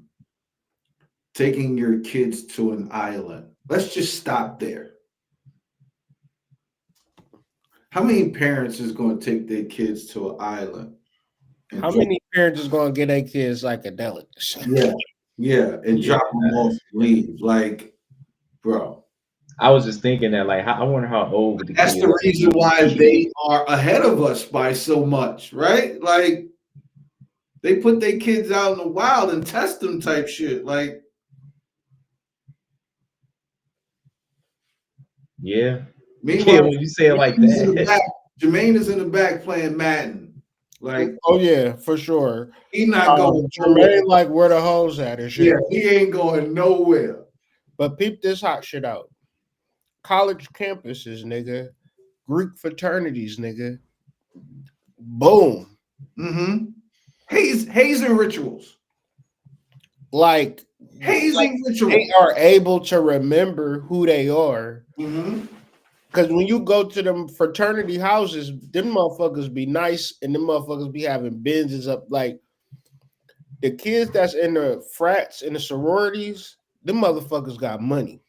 taking your kids to an island. Let's just stop there. How many parents is going to take their kids to an island and How drop, many parents is gonna get their kids psychedelics? yeah, yeah, and Yeah. drop them off and leave? Like, bro, I was just thinking that like I wonder how old would the that's the kids reason be? why they are ahead of us by so much, right? Like, they put their kids out in the wild and test them type shit. Like, Yeah. Yeah, meanwhile, when you say it like Jermaine's in the that. back. Jermaine is in the back playing Madden. Like, Oh yeah, for sure. he not going nowhere. Jermaine, like where the hoes at and shit. Yeah, he ain't going nowhere. But peep this hot shit out. College campuses, nigga. Greek fraternities, nigga. Boom. Mm-hmm. Hazing rituals. Like Hazing they rituals. are able to remember who they are. Mm-hmm. Because when you go to them fraternity houses, them motherfuckers be nice and them motherfuckers be having Benzes up. Like the kids that's in the frats and the sororities, them motherfuckers got money.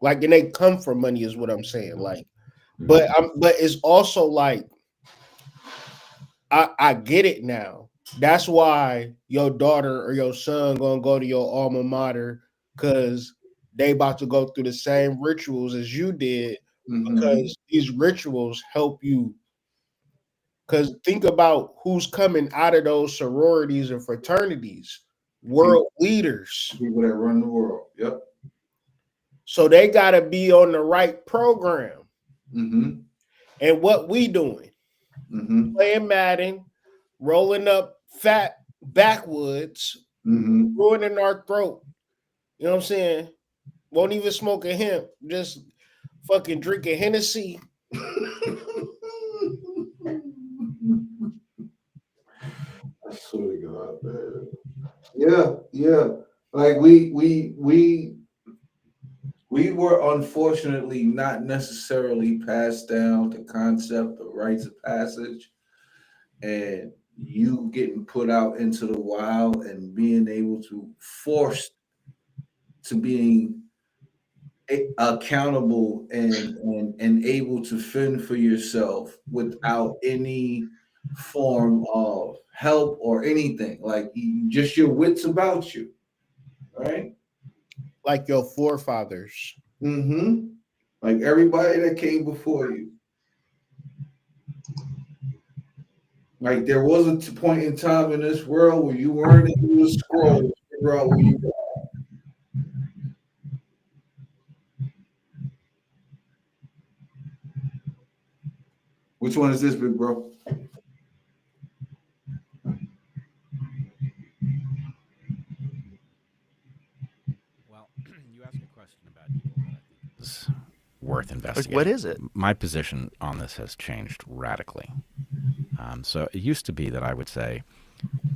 Like, and they come from money, is what I'm saying. Like, but it's also like I get it now. That's why your daughter or your son gonna go to your alma mater because they about to go through the same rituals as you did Mm-hmm. because these rituals help you. Because think about who's coming out of those sororities and fraternities, world leaders. People that run the world. Yep. So they gotta be on the right program. Mm-hmm. And what we doing? Mm-hmm. Playing Madden, rolling up fat backwoods, Mm-hmm. ruining our throat. You know what I'm saying? Won't even smoke a hemp, just fucking drinking Hennessy. I swear to God, man. Yeah, yeah. Like we were unfortunately not necessarily passed down the concept of rites of passage, and you getting put out into the wild and being able to forced to being accountable and able to fend for yourself without any form of help or anything, like just your wits about you, right? Like your forefathers. Mm-hmm. Like everybody that came before you. Like there was a point in time in this world where you weren't able to scroll to figure out where you were. Which one is this, big bro? worth investigating. What is it? My position on this has changed radically. So it used to be that I would say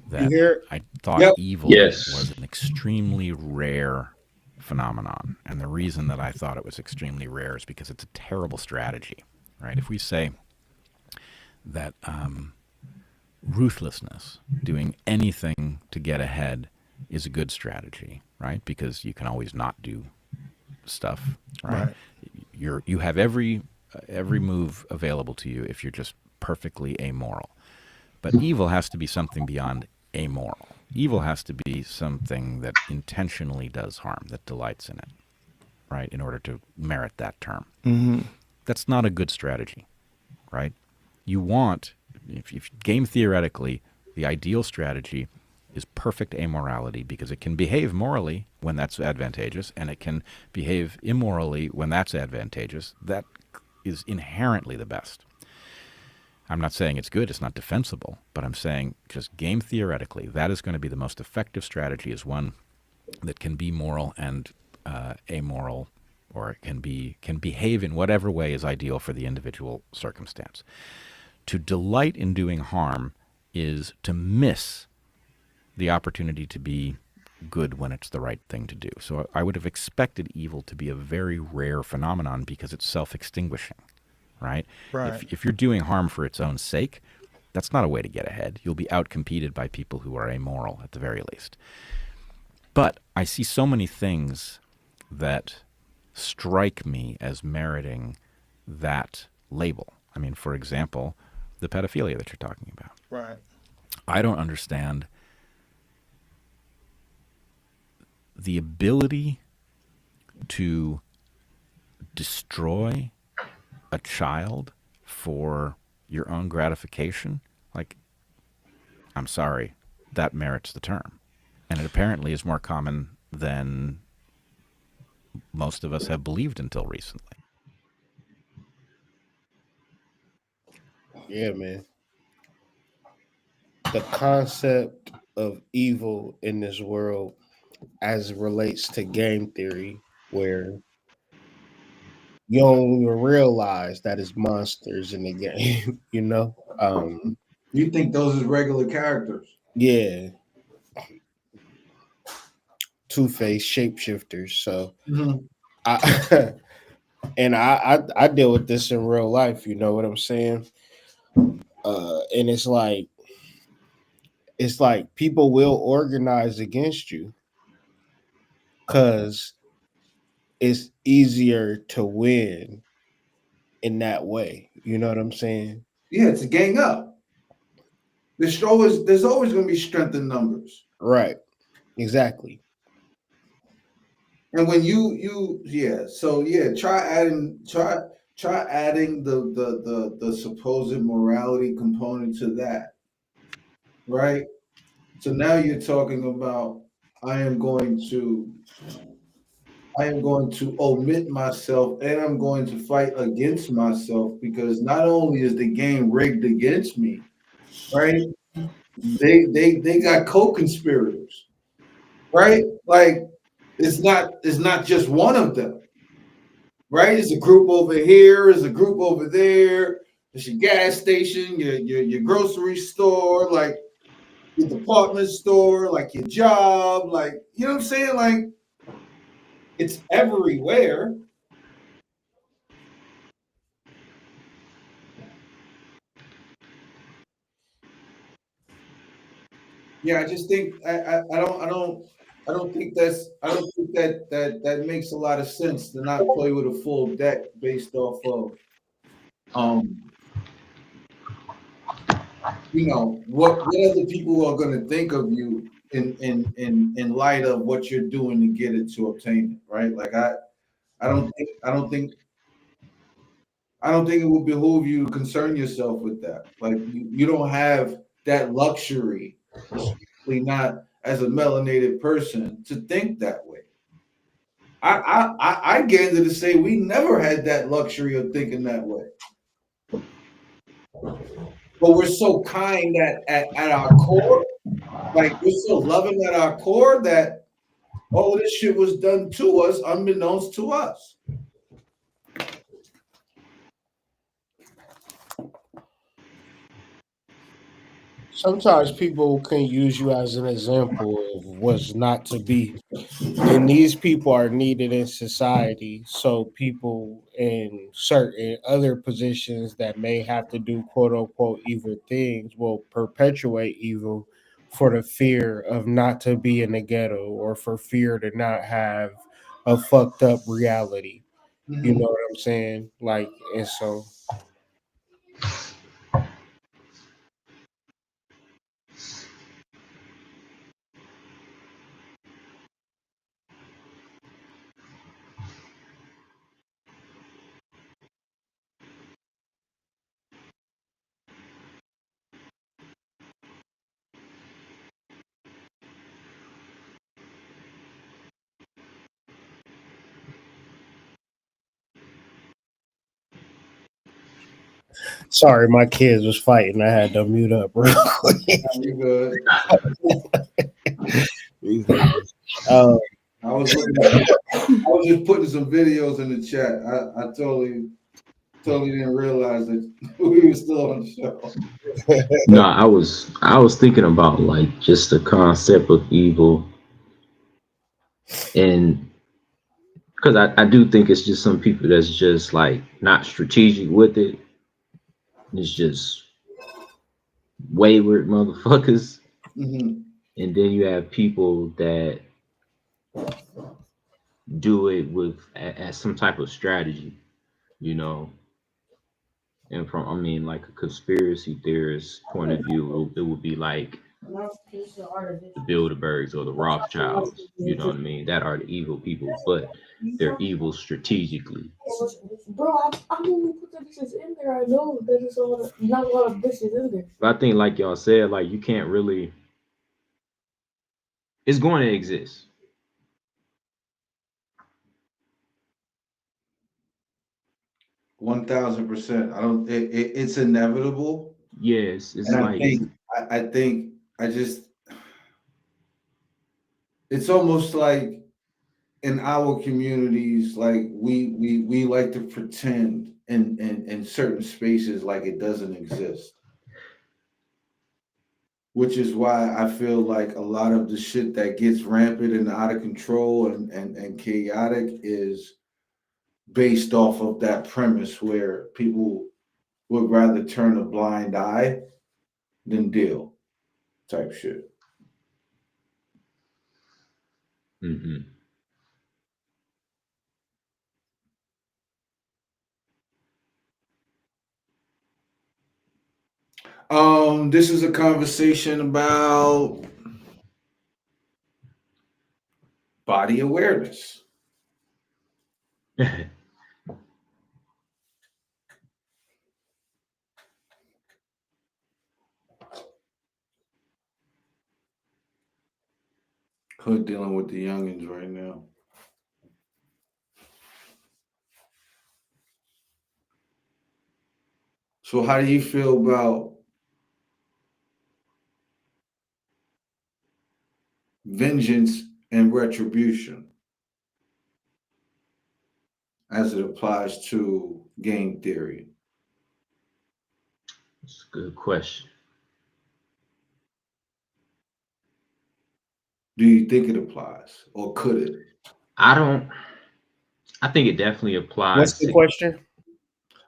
that I thought evil was an extremely rare phenomenon. And the reason that I thought it was extremely rare is because it's a terrible strategy, right? If we say that ruthlessness, doing anything to get ahead, is a good strategy, right? Because you can always not do stuff, right? You have every move available to you if you're just perfectly amoral. But evil has to be something beyond amoral. Evil has to be something that intentionally does harm, that delights in it, right? In order to merit that term. Mm-hmm. That's not a good strategy, right? You want, if game theoretically, the ideal strategy is perfect amorality, because it can behave morally when that's advantageous, and it can behave immorally when that's advantageous. That is inherently the best. I'm not saying it's good, it's not defensible, but I'm saying just game theoretically, that is going to be the most effective strategy, is one that can be moral and amoral, or it can behave in whatever way is ideal for the individual circumstance. To delight in doing harm is to miss the opportunity to be good when it's the right thing to do. So I would have expected evil to be a very rare phenomenon because it's self-extinguishing, right? If you're doing harm for its own sake, that's not a way to get ahead. You'll be outcompeted by people who are amoral at the very least. But I see so many things that strike me as meriting that label. I mean, for example, the pedophilia that you're talking about. Right. I don't understand the ability to destroy a child for your own gratification. Like, I'm sorry, that merits the term. And it apparently is more common than most of us have believed until recently. Yeah, man. The concept of evil in this world as it relates to game theory, where you don't even realize that it's monsters in the game, you know? You think those is regular characters? Yeah. Two-Face shapeshifters. So I deal with this in real life, you know what I'm saying? And it's like people will organize against you because it's easier to win in that way. You know what I'm saying? Yeah, it's a gang up. There's always going to be strength in numbers. Right. Exactly. And when try adding the supposed morality component to that, right? So now you're talking about I am going to omit myself, and I'm going to fight against myself, because not only is the game rigged against me, right? They got co-conspirators, right? Like it's not just one of them, right? It's a group over here, it's a group over there. It's your gas station, your grocery store, like your department store, like your job, like, you know what I'm saying? Like, it's everywhere. Yeah, I just think I don't think that makes a lot of sense to not play with a full deck based off of what other people are going to think of you in light of what you're doing to get it, to obtain it, right? Like I don't think it would behoove you to concern yourself with that. Like you don't have that luxury, especially not as a melanated person, to think that way. I get to say we never had that luxury of thinking that way. But we're so kind at our core, like we're so loving at our core, that all of this shit was done to us unbeknownst to us. Sometimes people can use you as an example of what's not to be. And these people are needed in society. So people in certain other positions that may have to do quote unquote evil things will perpetuate evil for the fear of not to be in the ghetto or for fear to not have a fucked up reality. You know what I'm saying? Like, and so sorry, my kids was fighting. I had to mute up real quick. You good? These niggas. Um, I was just putting some videos in the chat. I totally didn't realize that we were still on the show. No, I was thinking about like just the concept of evil, and because I do think it's just some people that's just like not strategic with it. It's just wayward motherfuckers. Mhm. And then you have people that do it with as some type of strategy, you know. And from, I mean, like a conspiracy theorist point of view, it would be like the Bilderbergs or the Rothschilds, you know what I mean? That are the evil people, but they're evil strategically. Bro, I didn't put the dishes in there. I know that there's not a lot of dishes in there. But I think, like y'all said, like you can't really. It's going to exist. %1,000%. I don't. It's inevitable. Yes, it's And like I think I just. It's almost like in our communities, like we like to pretend in certain spaces like it doesn't exist. Which is why I feel like a lot of the shit that gets rampant and out of control and chaotic is based off of that premise where people would rather turn a blind eye than deal type shit. mm-hmm. This is a conversation about body awareness. Hood dealing with the youngins right now. So how do you feel about vengeance and retribution as it applies to game theory? It's a good question. Do you think it applies or could it? I think it definitely applies. what's the question?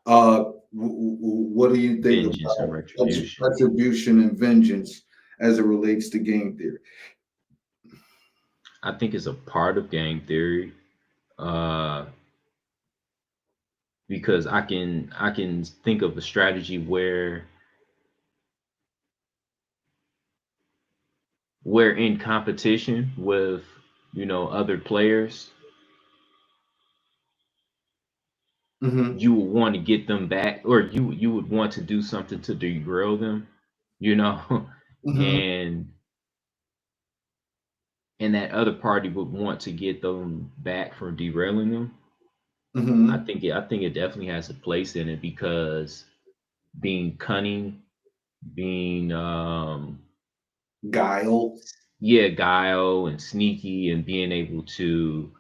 What do you think Vengeance and about retribution. retribution and vengeance as it relates to game theory? I think it's a part of game theory, because I can think of a strategy where we're in competition with, you know, other players. Mm-hmm. You would want to get them back, or you would want to do something to derail them, you know. Mm-hmm. And that other party would want to get them back from derailing them. Mm-hmm. I think it definitely has a place in it, because being cunning, being Guile. guile and sneaky, and being able to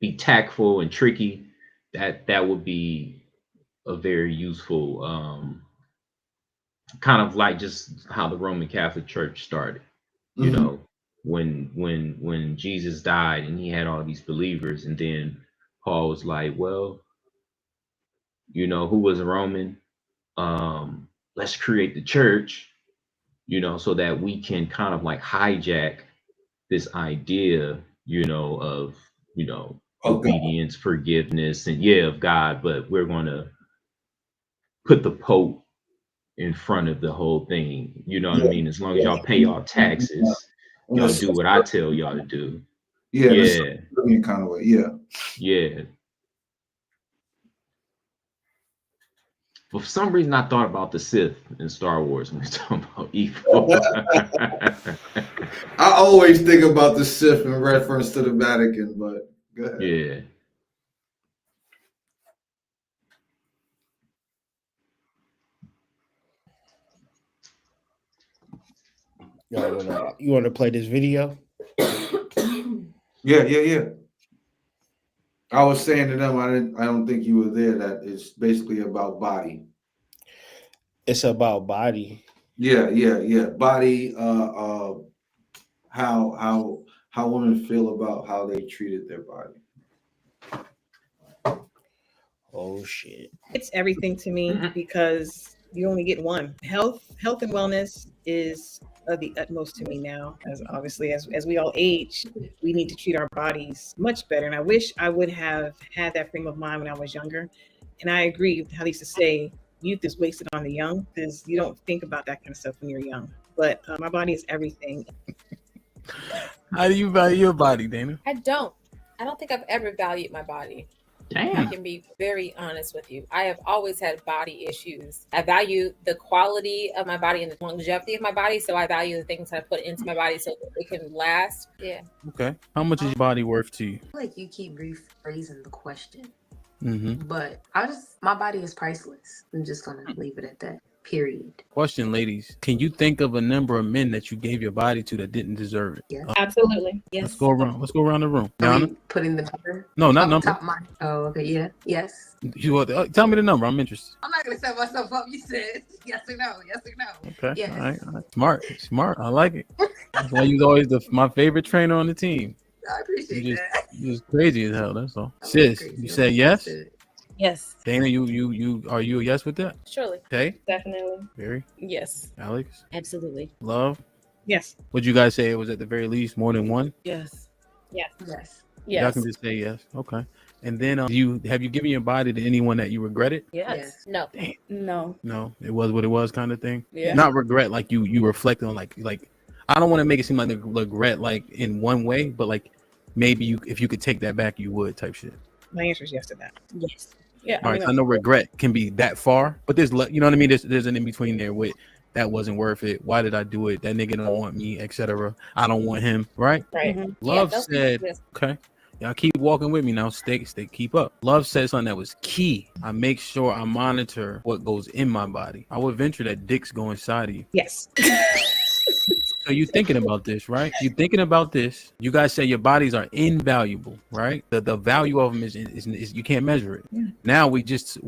be tactful and tricky, that would be a very useful kind of like just how the Roman Catholic Church started. You know, when Jesus died and he had all these believers, and then Paul was like, well, you know, who was a Roman? Let's create the church, you know, so that we can kind of like hijack this idea, you know, of, you know, obedience, forgiveness, and of God, but we're going to put the Pope in front of the whole thing. You know what I mean? As long as y'all pay y'all taxes, y'all do what I tell y'all to do. Yeah. Kind of way. Yeah. Yeah. But for some reason, I thought about the Sith in Star Wars when we're talking about evil. I always think about the Sith in reference to the Vatican, but go ahead. Yeah. You want to play this video? Yeah. I was saying to them, I don't think you were there, that it's basically about body. It's about body. Yeah. Body, how women feel about how they treated their body. Oh shit. It's everything to me because you only get one. Health and wellness is of the utmost to me now, as obviously as we all age, we need to treat our bodies much better. And I wish I would have had that frame of mind when I was younger. And I agree with how they used to say youth is wasted on the young, because you don't think about that kind of stuff when you're young. But my body is everything. How do you value your body, Dana? I don't think I've ever valued my body. Damn. I can be very honest with you. I have always had body issues. I value the quality of my body and the longevity of my body. So I value the things I put into my body so that it can last. Yeah. Okay. How much is your body worth to you? I feel like you keep rephrasing the question. Mm-hmm. But my body is priceless. I'm just going to leave it at that. Period. Question, ladies. Can you think of a number of men that you gave your body to that didn't deserve it? Yeah. Absolutely. Yes. Let's go around the room. Are Yana? we putting the number? No, not number. Top mine. Oh, okay. Yeah. Yes. Tell me the number. I'm interested. I'm not going to set myself up. You said yes or no. Yes or no. Okay. Yes. All right. Smart. I like it. That's why you're always my favorite trainer on the team. I appreciate that. You're just crazy as hell. That's all. Sis, you said yes? Yes. Dana, you are you a yes with that? Surely. Okay. Definitely. Barry? Yes. Alex? Absolutely. Love? Yes. Would you guys say it was at the very least more than one? Yes. Yes. Yes. Y'all can just say yes. Okay. And then have you given your body to anyone that you regretted? Yes. No. Damn. No. No, it was what it was kind of thing. Yeah. Not regret like you reflect on like I don't want to make it seem like regret like in one way, but like maybe if you could take that back, you would type shit. My answer is yes to that. Yes. Yeah. All right. I know regret can be that far, but there's you know what I mean. There's an in between there with that wasn't worth it. Why did I do it? That nigga don't want me, etc. I don't want him. Right. Right. Love said, okay. Y'all keep walking with me now. Stay, keep up. Love said something that was key. I make sure I monitor what goes in my body. I would venture that dicks go inside of you. Yes. So you thinking about this, right? You thinking about this. You guys say your bodies are invaluable, right? The value of them is you can't measure it. Yeah. Now we just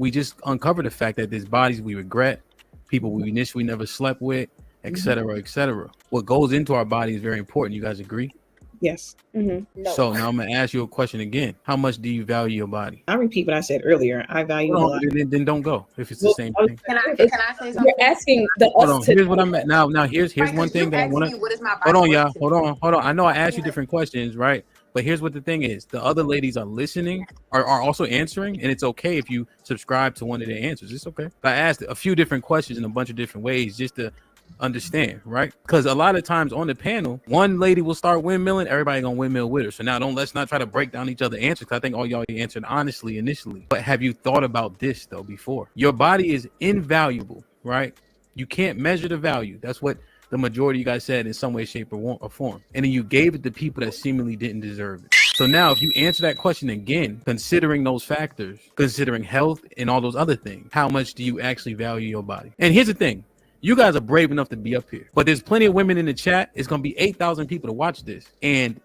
uncover the fact that there's bodies we regret, people we initially never slept with, etc., etc. What goes into our body is very important. You guys agree? Yes. No. So now I'm gonna ask you a question again. How much do you value your body? I repeat what I said earlier. I value Hold a on, lot. then don't go if it's the same thing. Can I say something? You're asking the Hold us on. to. Here's what I'm at now. Here's Right, one 'cause thing you that I asked want me, to. what is my Hold on, body y'all. worth to Hold on. I know I asked you Yeah. different questions, right? But here's what the thing is: the other ladies are listening, are also answering, and it's okay if you subscribe to one of their answers. It's okay. I asked a few different questions in a bunch of different ways just to understand, right? Because a lot of times on the panel, one lady will start windmilling, everybody gonna windmill with her. So now let's not try to break down each other's answers. I think all y'all answered honestly initially. But have you thought about this though before? Your body is invaluable, right? You can't measure the value. That's what the majority of you guys said in some way, shape, or form. And then you gave it to people that seemingly didn't deserve it. So now if you answer that question again, considering those factors, considering health and all those other things, how much do you actually value your body? And here's the thing. You guys are brave enough to be up here, but there's plenty of women in the chat. It's going to be 8,000 people to watch this. And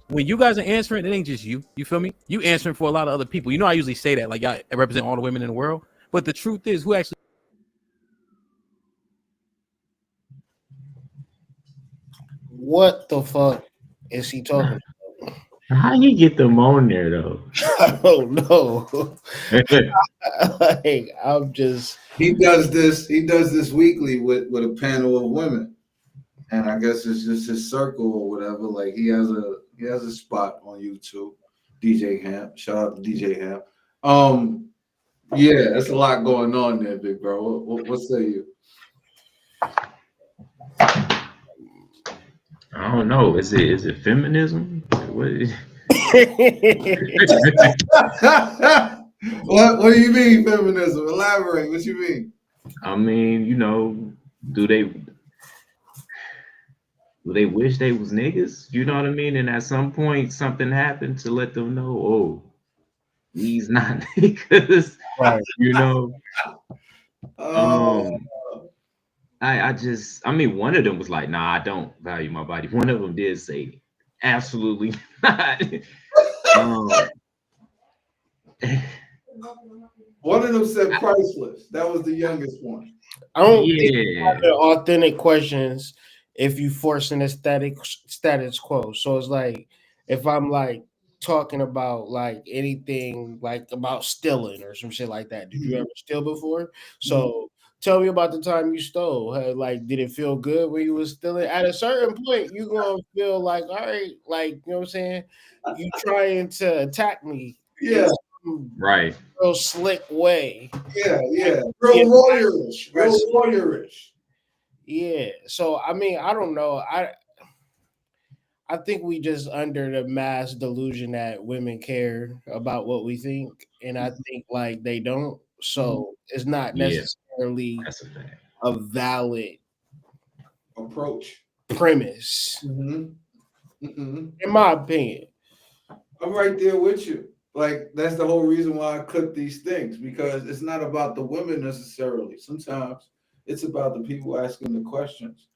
when you guys are answering, it ain't just you. You feel me? You answering for a lot of other people. You know, I usually say that, like, I represent all the women in the world. But the truth is, who actually What the fuck is he talking about? How you get them on there though? I don't know. Like, I'm just. He does this weekly with a panel of women, and I guess it's just his circle or whatever. Like he has a spot on YouTube. DJ Hamp, shout out to DJ Hamp. Yeah, that's a lot going on there, big bro. What say you? I don't know. Is it feminism? What what do you mean feminism? Elaborate. What you mean? I mean, do they wish they was niggas? You know what I mean? And at some point something happened to let them know, oh, he's not niggas. Right. I mean, one of them was like, nah, I don't value my body. One of them did say, absolutely not. One of them said priceless. That was the youngest one. I don't think they're authentic questions if you forcing a status quo. So it's like if I'm like talking about like anything like about stealing or some shit like that. Did you ever steal before? So tell me about the time you stole. Hey, like, did it feel good when you was stealing? At a certain point, you're gonna feel like, all right, like, you know what I'm saying? You trying to attack me. Yeah. Right. Real slick way. Yeah. Real lawyerish. Yeah. So I mean, I don't know. I think we just under the mass delusion that women care about what we think, and I think like they don't. So it's not necessarily a valid approach premise, in my opinion. I'm right there with you. Like that's the whole reason why I clip these things, because it's not about the women necessarily. Sometimes it's about the people asking the questions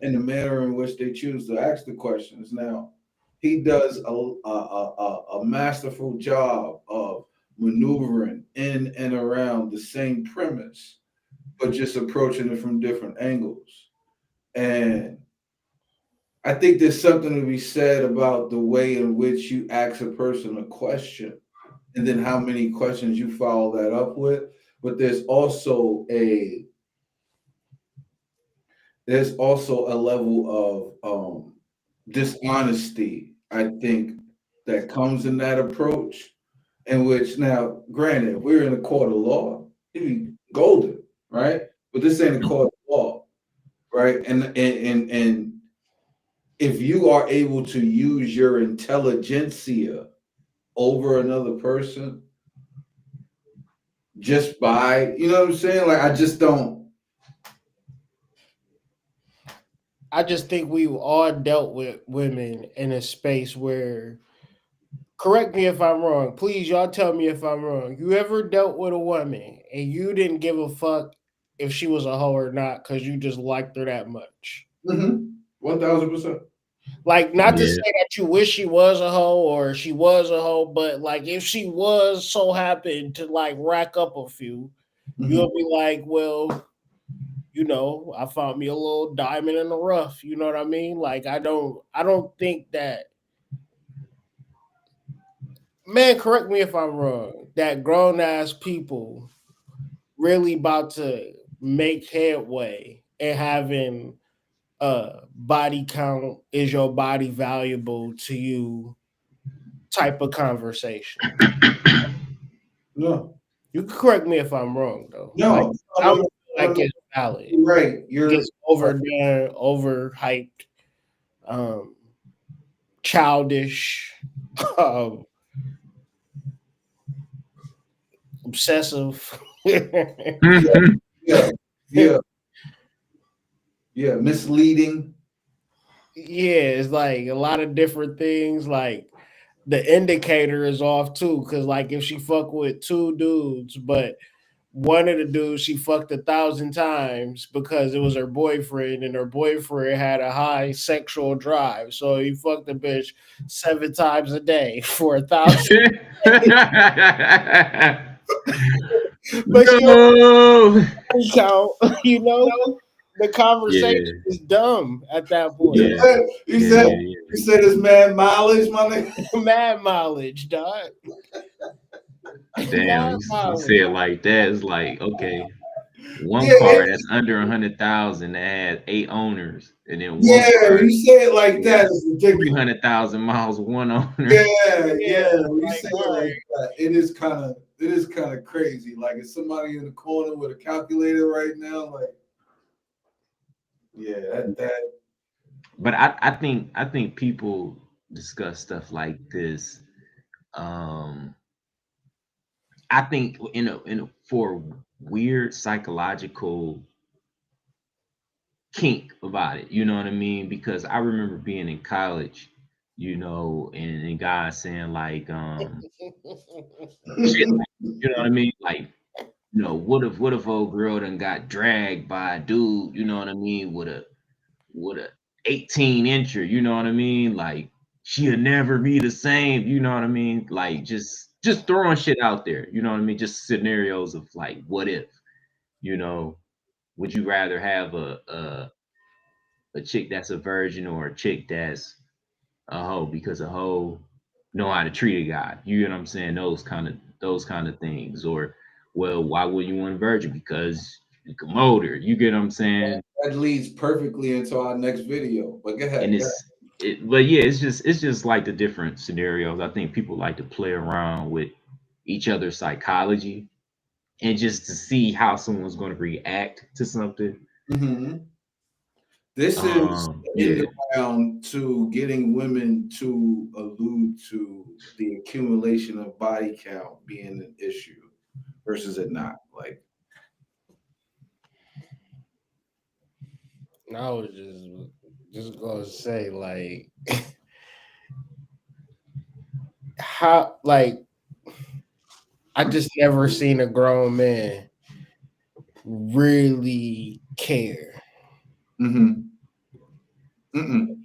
and the manner in which they choose to ask the questions. Now, he does a masterful job of maneuvering in and around the same premise, but just approaching it from different angles. And I think there's something to be said about the way in which you ask a person a question and then how many questions you follow that up with. But there's also a level of dishonesty, I think, that comes in that approach. In which, now, granted, we're in a court of law, it'd be golden, right? But this ain't a court of law, right? And if you are able to use your intelligentsia over another person just by, you know what I'm saying? Like, I just think we've all dealt with women in a space where, correct me if I'm wrong, please, y'all tell me if I'm wrong. You ever dealt with a woman and you didn't give a fuck if she was a hoe or not because you just liked her that much? 1000%. Like, not to say that you wish she was a hoe or she was a hoe, but like if she was so happened to like rack up a few, you'll be like, well, I found me a little diamond in the rough. You know what I mean? Like, I don't think that, man, correct me if I'm wrong, that grown ass people really about to make headway and having body count, is your body valuable to you type of conversation. No. You can correct me if I'm wrong though. No. I don't feel like it's valid. Right. It's overdone, overhyped, childish, obsessive. Yeah, misleading. Yeah, it's like a lot of different things. Like the indicator is off too, because like if she fuck with two dudes, but one of the dudes she fucked 1,000 times because it was her boyfriend, and her boyfriend had a high sexual drive, so he fucked the bitch 7 times a day for 1,000. But no. Count, the conversation is dumb at that point. He said it's mad mileage, my nigga. Mad mileage, dog. Damn, you say it like that. It's like, okay, one Yeah, car that's under 100,000 that has 8 owners, and then one car, you say it like that is ridiculous. 300,000 miles, one owner. Yeah. You say it like that. It is kind of crazy. Like, is somebody in the corner with a calculator right now? Like, yeah, that. But I think people discuss stuff like this. I think in a for weird psychological kink about it. You know what I mean? Because I remember being in college, you know, and guys saying like, shit, you know what I mean? Like, you know, what if old girl done got dragged by a dude, you know what I mean, with a 18-incher, you know what I mean? Like, she'll never be the same, you know what I mean? Like, just throwing shit out there, you know what I mean? Just scenarios of like, what if, you know, would you rather have a chick that's a virgin or a chick that's a hoe, because a hoe know how to treat a guy, you know what I'm saying? Those kind of things. Or, well, why would you want a virgin? Because you can mold her, you get what I'm saying? That leads perfectly into our next video. But go ahead. And it's just like the different scenarios. I think people like to play around with each other's psychology and just to see how someone's going to react to something. Mm-hmm. This is around to getting women to allude to the accumulation of body count being an issue versus it not. Like, I was just gonna say, like, how, like, I just never seen a grown man really care.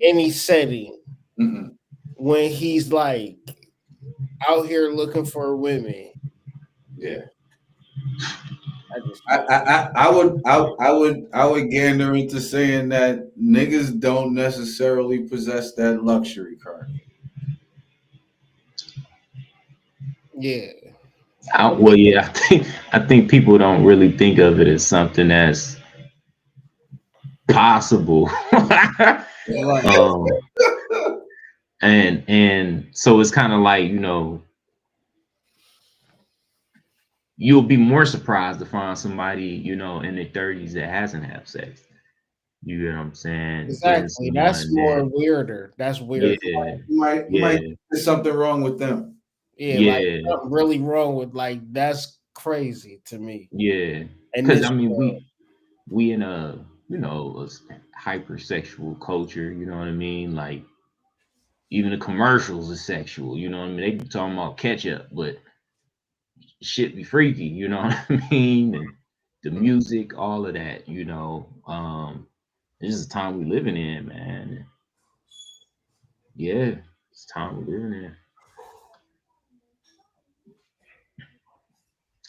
Any setting when he's like out here looking for women. Yeah. I would gander into saying that niggas don't necessarily possess that luxury card. Yeah. I think people don't really think of it as something that's possible. And so it's kind of like, you know, you'll be more surprised to find somebody, you know, in their 30s that hasn't had sex. You get what I'm saying? Exactly. That's more weirder. That's weird. Yeah. You might there's something wrong with them. Yeah, like something really wrong with, like, that's crazy to me. Yeah. Because I mean we in a, you know, a hypersexual culture, you know what I mean? Like, even the commercials are sexual, you know what I mean? They be talking about ketchup, but shit be freaky, you know what I mean? And the music, all of that, you know. This is the time we living in, man. Yeah, it's the time we're living in.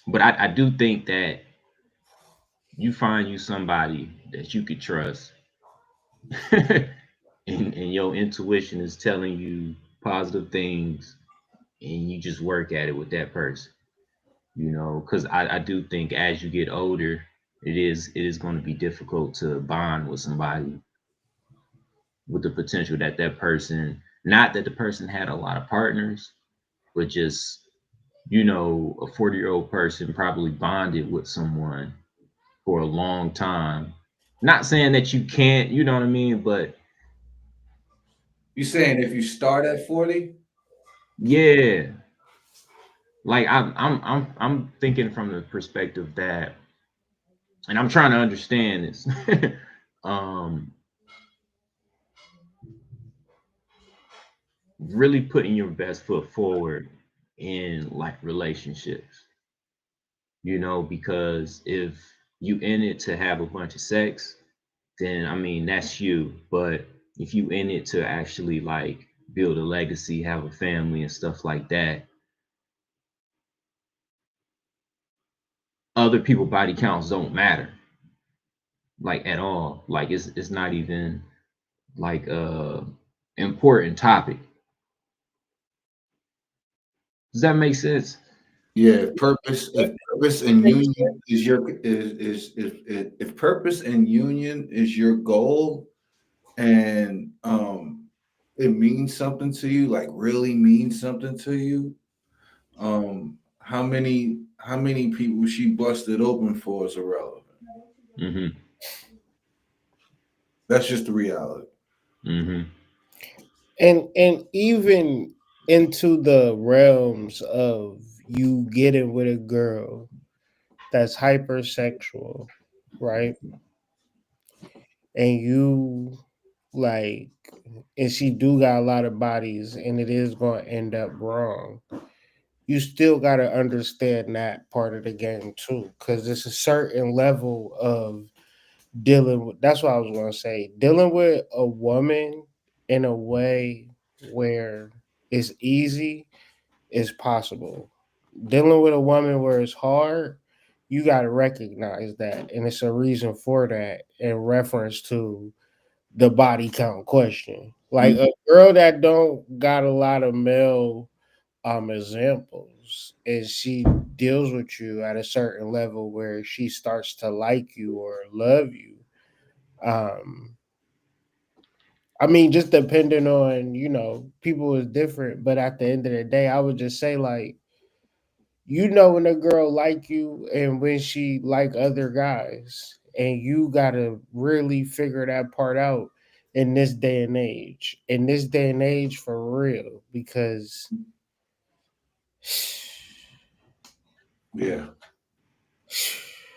But I do think that you find you somebody that you could trust and your intuition is telling you positive things, and you just work at it with that person, you know, because I do think as you get older, it is going to be difficult to bond with somebody with the potential that person, not that the person had a lot of partners, but just, you know, a 40-year-old person probably bonded with someone for a long time. Not saying that you can't, you know what I mean, but you saying if you start at 40? Yeah. Like I'm thinking from the perspective that, and I'm trying to understand this. Really putting your best foot forward in like relationships, you know, because if you in it to have a bunch of sex, then I mean that's you. But if you in it to actually like build a legacy, have a family and stuff like that, other people's body counts don't matter. like at all. Like it's not even like important topic. Does that make sense? Yeah, if purpose and union is your if purpose and union is your goal, and it means something to you, like really means something to you. How many people she busted open for is irrelevant. Mm-hmm. That's just the reality. Mm-hmm. And even into the realms of you getting with a girl that's hypersexual, right? And you like, and she do got a lot of bodies, and it is going to end up wrong. You still got to understand that part of the game too, because it's a certain level of dealing with. That's what I was going to say. Dealing with a woman in a way where it's easy is possible. Dealing with a woman where it's hard, you got to recognize that, and it's a reason for that in reference to the body count question. Like a girl that don't got a lot of male examples, and she deals with you at a certain level where she starts to like you or love you. Um, I mean, just depending on, people is different, but at the end of the day, I would just say like, when a girl like you and when she like other guys, and you gotta really figure that part out in this day and age. In this day and age, for real, because Yeah.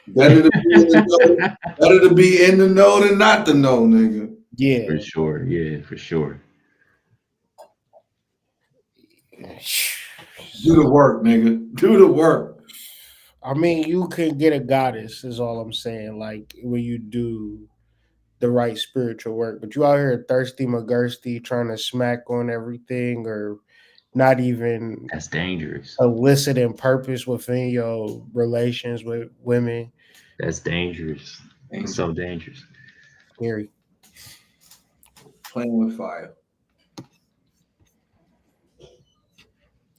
Better to be in the know than not to know, nigga. Yeah. For sure. Yeah, for sure. Do the work, nigga. Do the work. I mean, you can get a goddess, is all I'm saying. Like when you do the right spiritual work, but you out here thirsty McGursty trying to smack on everything, or not even That's dangerous. eliciting purpose within your relations with women. That's dangerous. It's so dangerous. Scary. Playing with fire.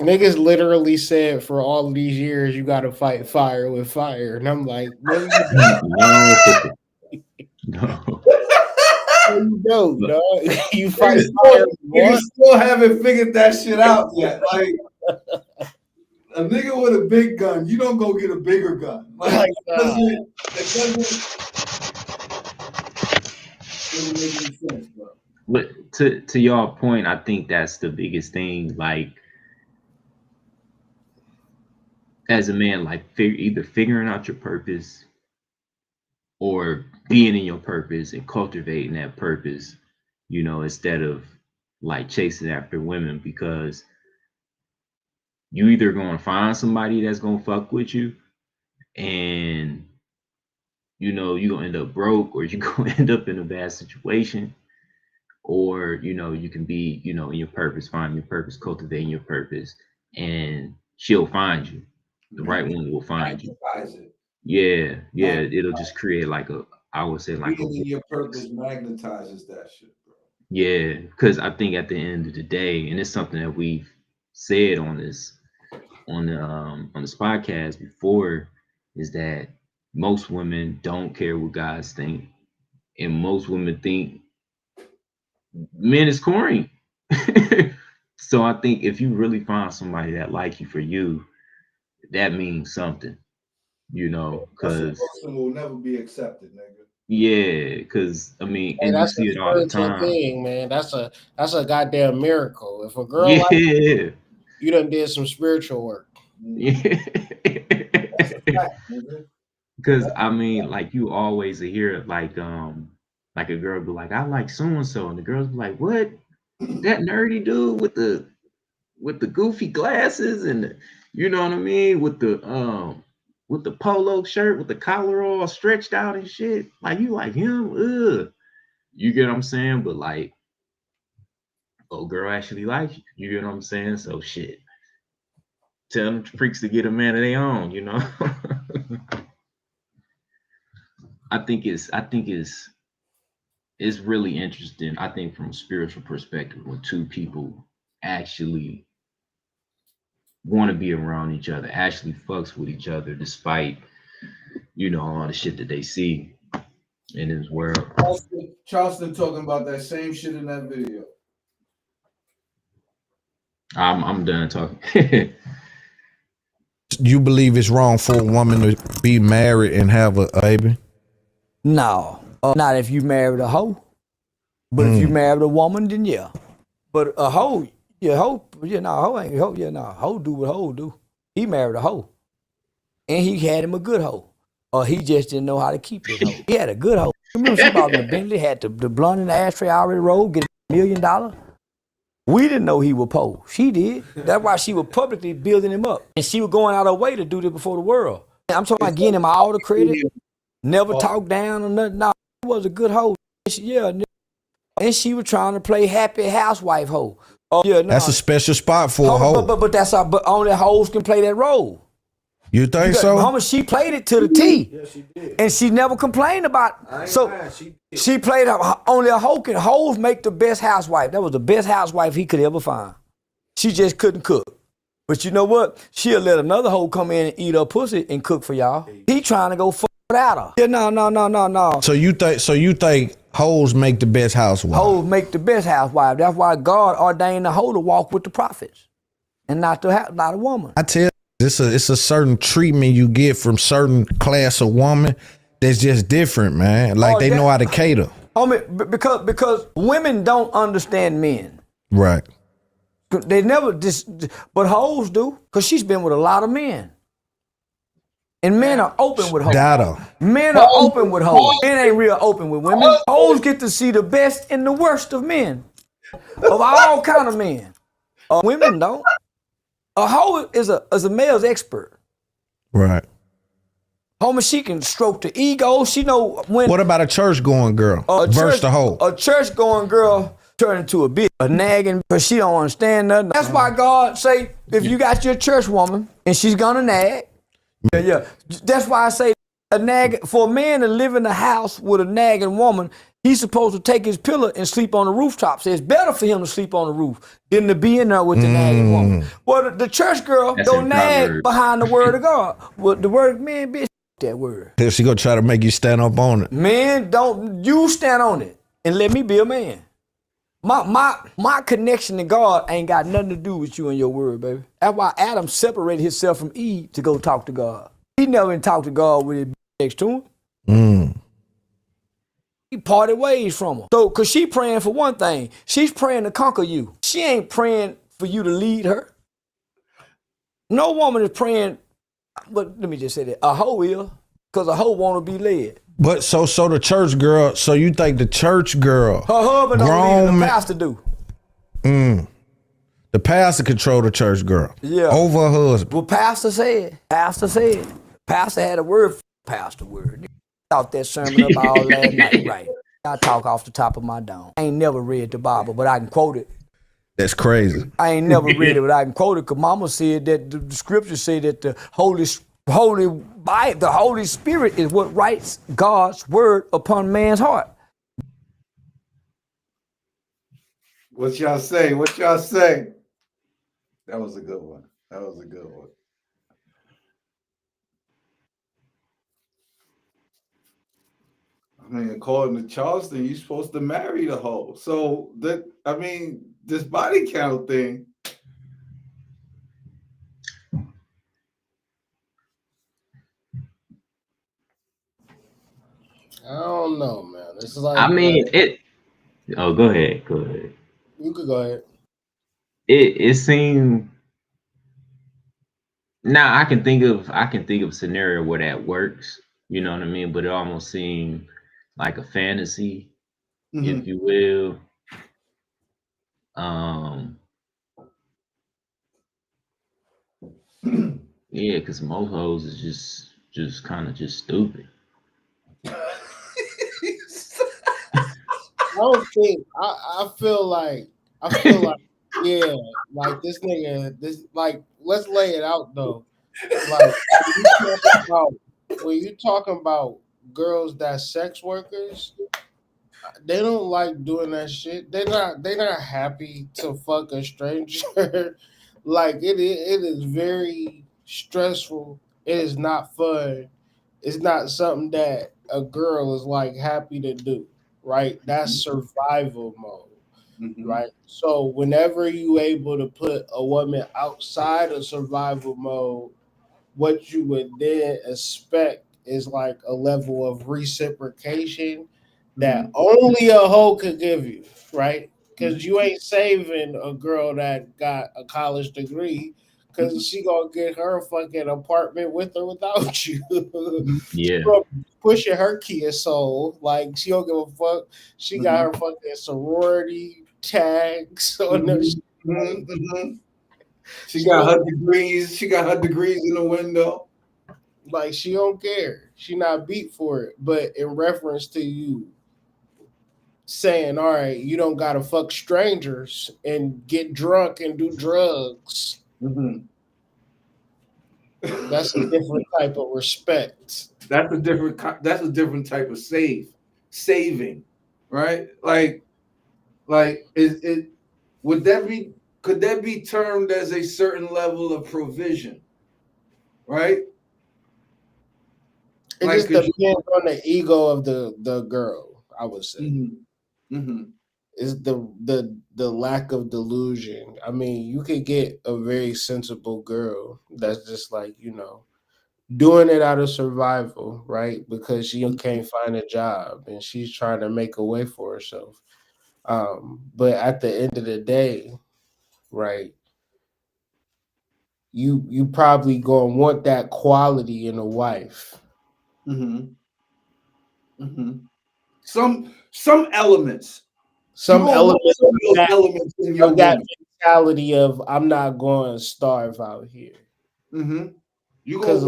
Niggas literally said for all of these years you gotta fight fire with fire. And I'm like, no, no. You don't, dog. You fight Niggas fire. still haven't figured that shit out yet. Like a nigga with a big gun, you don't go get a bigger gun. Like it doesn't make any sense, bro. But to y'all point, I think that's the biggest thing. Like, as a man, like either figuring out your purpose or being in your purpose and cultivating that purpose, instead of like chasing after women, because you either gonna find somebody that's gonna fuck with you, and you're gonna end up broke, or you're gonna end up in a bad situation, or you can be in your purpose, find your purpose, cultivating your purpose, and she'll find you. The right one will find you. Yeah, it'll just create like I would say like being in your purpose magnetizes that shit, bro. Yeah, because I think at the end of the day, and it's something that we've said on this podcast before, is that most women don't care what guys think, and most women think men is corny. So I think if you really find somebody that like you for you, that means something, because will never be accepted, nigga. Yeah, because I mean, and you see it all the time. Thing, man. That's a goddamn miracle. If a girl like you done did some spiritual work. Yeah. Because I mean, like you always hear like a girl be like, I like so and so, and the girls be like, what? That nerdy dude with the goofy glasses and you know what I mean, with the polo shirt with the collar all stretched out and shit. Like you like him? Ugh. You get what I'm saying? But like, oh, girl actually like you. You get what I'm saying? So shit. Tell them freaks to get a man of their own, it's really interesting. I think from a spiritual perspective, when two people actually want to be around each other, actually fucks with each other, despite all the shit that they see in this world. Charleston talking about that same shit in that video. I'm done talking. You believe it's wrong for a woman to be married and have a baby? No, not if you married a hoe. But if you married a woman, then yeah. But a hoe, hoe ain't hoe. Hoe do what hoe do. He married a hoe, and he had him a good hoe, or he just didn't know how to keep his hoe. He had a good hoe. Remember, she bought him the Bentley, had the blunt in the ashtray already rolled, get $1 million. We didn't know he was poor. She did. That's why she was publicly building him up, and she was going out her way to do this before the world. I'm talking about getting him all the credit. Never talk down or nothing. No, it was a good hoe. And she was trying to play happy housewife hoe. That's a special spot for a hoe. But that's but only hoes can play that role. You think so? Mama, she played it to the T. Yeah, she did. And she never complained about it. So she played only a hoe can. Hoes make the best housewife. That was the best housewife he could ever find. She just couldn't cook. But you know what? She'll let another hoe come in and eat her pussy and cook for y'all. He trying to go fuck without her. Yeah, no. So you think hoes make the best housewife? Hoes make the best housewife. That's why God ordained the hoe to walk with the prophets and not a woman. I tell you, it's a certain treatment you get from certain class of woman that's just different, man. Like they know how to cater. Because women don't understand men. Right. They never but hoes do, because she's been with a lot of men. And men are open with hoes. Men are open with hoes. Men ain't real open with women. Hoes get to see the best and the worst of men. Of all kind of men. Women don't. A hoe is a male's expert. Right. Homie, she can stroke the ego. She know when. What about a church-going girl versus the hoe? A church-going girl turn into a bitch, a nagging, because she don't understand nothing. That's why God say, if you got your church woman and she's gonna nag, yeah. That's why I say a nag, for a man to live in a house with a nagging woman, he's supposed to take his pillow and sleep on the rooftop. So it's better for him to sleep on the roof than to be in there with the nagging woman. Well, the church girl don't nag behind the word of God. Well, the word, man, bitch, that word. She gonna try to make you stand up on it. Man, don't you stand on it and let me be a man. My connection to God ain't got nothing to do with you and your word, baby. That's why Adam separated himself from Eve to go talk to God. He never even talked to God with his next to him. He parted ways from her. So, cause she praying for one thing. She's praying to conquer you. She ain't praying for you to lead her. No woman is praying, but let me just say that. A hoe will, cause a hoe want to be led. But so the church girl, so you think the church girl, her husband don't lead, the pastor do. The pastor control the church girl. Yeah. Over her husband. Well, pastor said. Pastor had a word for pastor word. Thought that sermon up all last night, right? I talk off the top of my dome. I ain't never read the Bible, but I can quote it. That's crazy. I ain't never read it, but I can quote it, because Mama said that the scripture say that the Holy Spirit is what writes God's word upon man's heart. What y'all say? That was a good one. I mean, according to Charleston, you're supposed to marry the hoe. So this body count thing. I don't know, man. This is like. Oh, go ahead. You could go ahead. It seemed. Now I can think of a scenario where that works. You know what I mean? But it almost seemed like a fantasy, if you will. Yeah, because most hoes is just kind of just stupid. I feel like yeah, like this nigga, let's lay it out though. Like when you talking about girls that's sex workers, they don't like doing that shit. They're not happy to fuck a stranger. Like it is very stressful. It is not fun. It's not something that a girl is like happy to do, right? That's survival mode, right? So whenever you able to put a woman outside of survival mode, what you would then expect is like a level of reciprocation that only a hoe could give you, right? Because you ain't saving a girl that got a college degree, because she gonna get her fucking apartment with or without you. Yeah. Pushing her Kia Soul, like she don't give a fuck. She got her fucking sorority tags on her. She got her degrees. She got her degrees in the window. Like she don't care. She not beat for it. But in reference to you saying, all right, you don't gotta fuck strangers and get drunk and do drugs. That's a different type of respect. That's a different type of saving, right? Like could that be termed as a certain level of provision, right? It just depends on the ego of the girl, I would say. Is the lack of delusion. I mean, you could get a very sensible girl that's just like, doing it out of survival, right? Because she can't find a job and she's trying to make a way for herself. But at the end of the day, right, you probably gonna want that quality in a wife. Some elements. Some elements in your that woman. mentality of I'm not going to starve out here. Because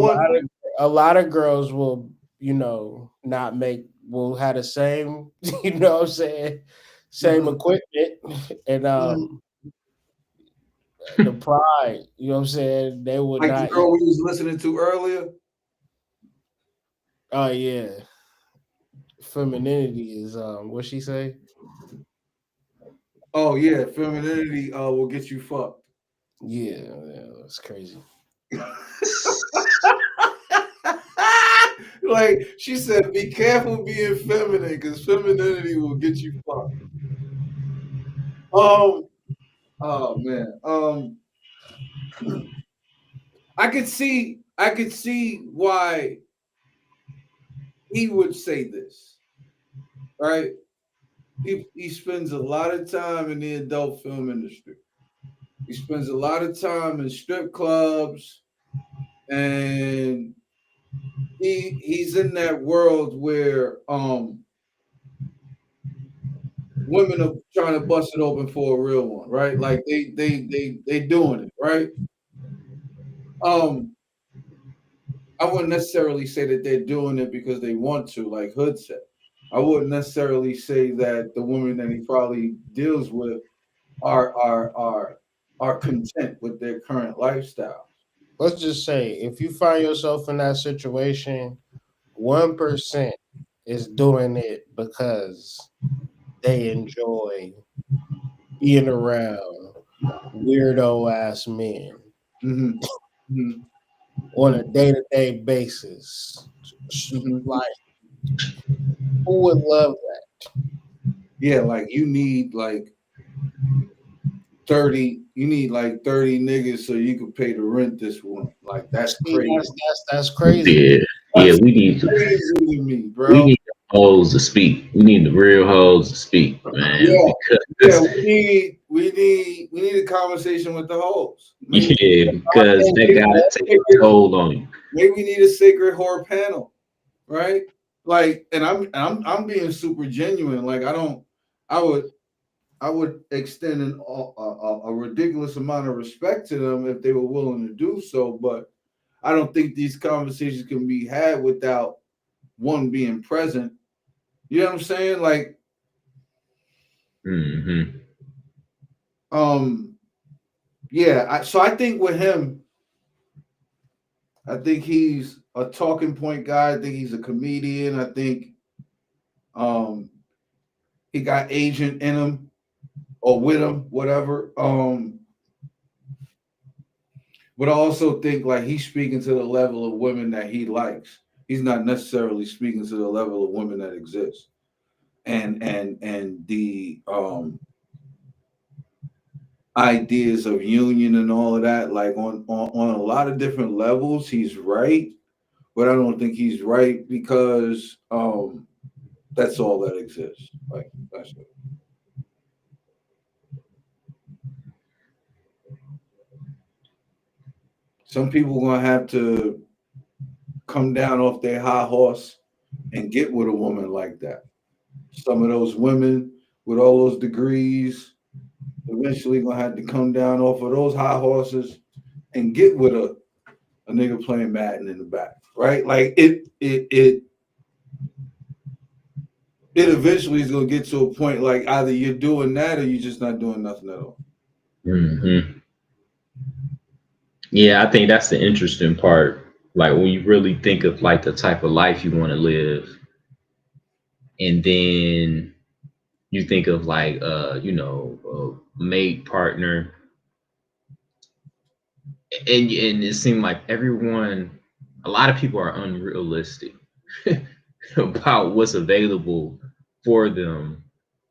a lot of girls will, will have the same, what I'm saying, same equipment and the pride, what I'm saying, they would like not. The girl we was listening to earlier. Oh yeah, femininity is what she say? Oh yeah, femininity will get you fucked. Yeah, that's crazy. Like she said, be careful being feminine because femininity will get you fucked. Oh man. I could see why he would say this, right? He spends a lot of time in the adult film industry. He spends a lot of time in strip clubs, and he's in that world where women are trying to bust it open for a real one, right? Like they doing it, right? I wouldn't necessarily say that they're doing it because they want to, like Hood said. I wouldn't necessarily say that the women that he probably deals with are content with their current lifestyle. Let's just say if you find yourself in that situation, 1% is doing it because they enjoy being around weirdo ass men on a day-to-day basis. Like, who would love that? Yeah, like you need like 30 niggas so you can pay the rent this one. Like that's crazy. That's crazy. Yeah, we need crazy to me, bro. We need the hoes to speak. We need the real hoes to speak, man. We need a conversation with the hoes. Because they gotta take a toll on you. Maybe we need a sacred whore panel, right? Like, and I'm being super genuine. Like, I would extend a ridiculous amount of respect to them if they were willing to do so, but I don't think these conversations can be had without one being present. You know what I'm saying? Like, yeah. So I think with him, I think he's a talking point guy. I think he's a comedian. I think he got agent in him or with him, whatever. But I also think like he's speaking to the level of women that he likes. He's not necessarily speaking to the level of women that exist. And the ideas of union and all of that, like on a lot of different levels, he's right. But I don't think he's right because that's all that exists. Like that's it. Some people gonna have to come down off their high horse and get with a woman like that. Some of those women with all those degrees eventually gonna have to come down off of those high horses and get with a nigga playing Madden in the back, right? Like it eventually is gonna get to a point like either you're doing that or you're just not doing nothing at all. Mm-hmm. Yeah, I think that's the interesting part. Like when you really think of like the type of life you want to live, and then you think of like you know, a mate partner, and it seemed like a lot of people are unrealistic about what's available for them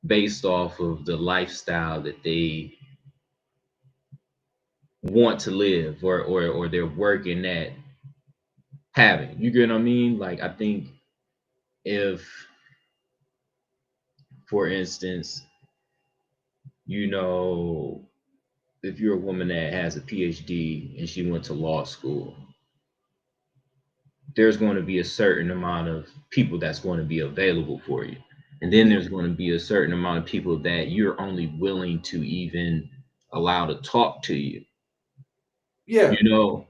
based off of the lifestyle that they want to live or they're working at having. You get what I mean? Like I think if, for instance, you know, if you're a woman that has a PhD and she went to law school, there's going to be a certain amount of people that's going to be available for you. And then there's going to be a certain amount of people that you're only willing to even allow to talk to you. Yeah. You know,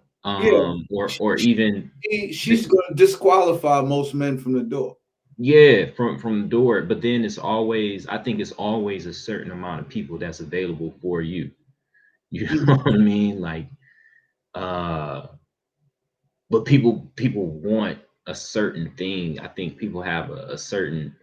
or even she's going to disqualify most men from the door. Yeah, from the door. But then I think it's always a certain amount of people that's available for you. You know what I mean? Like, but people want a certain thing. I think people have a certain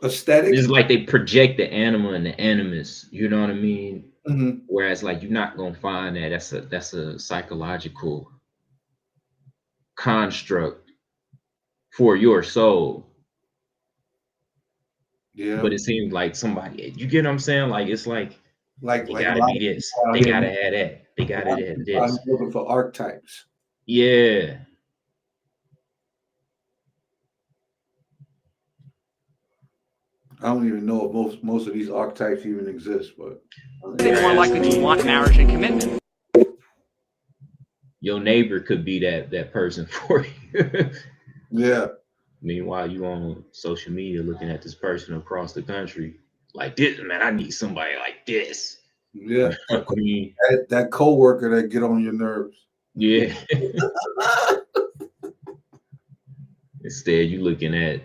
aesthetic. It's like they project the animal and the animus. You know what I mean? Mm-hmm. Whereas, like, you're not gonna find that. That's a psychological construct for your soul. Yeah. But it seems like somebody, you get what I'm saying? Like it's like they gotta be this. They here, gotta have that. They gotta have this. I'm looking for archetypes. Yeah. I don't even know if most of these archetypes even exist, but they're more likely to want marriage and commitment. Your neighbor could be that person for you. Yeah. Meanwhile, you on social media looking at this person across the country like this, man. I need somebody like this. Yeah. You know what I mean? That coworker that get on your nerves. Yeah. Instead, you looking at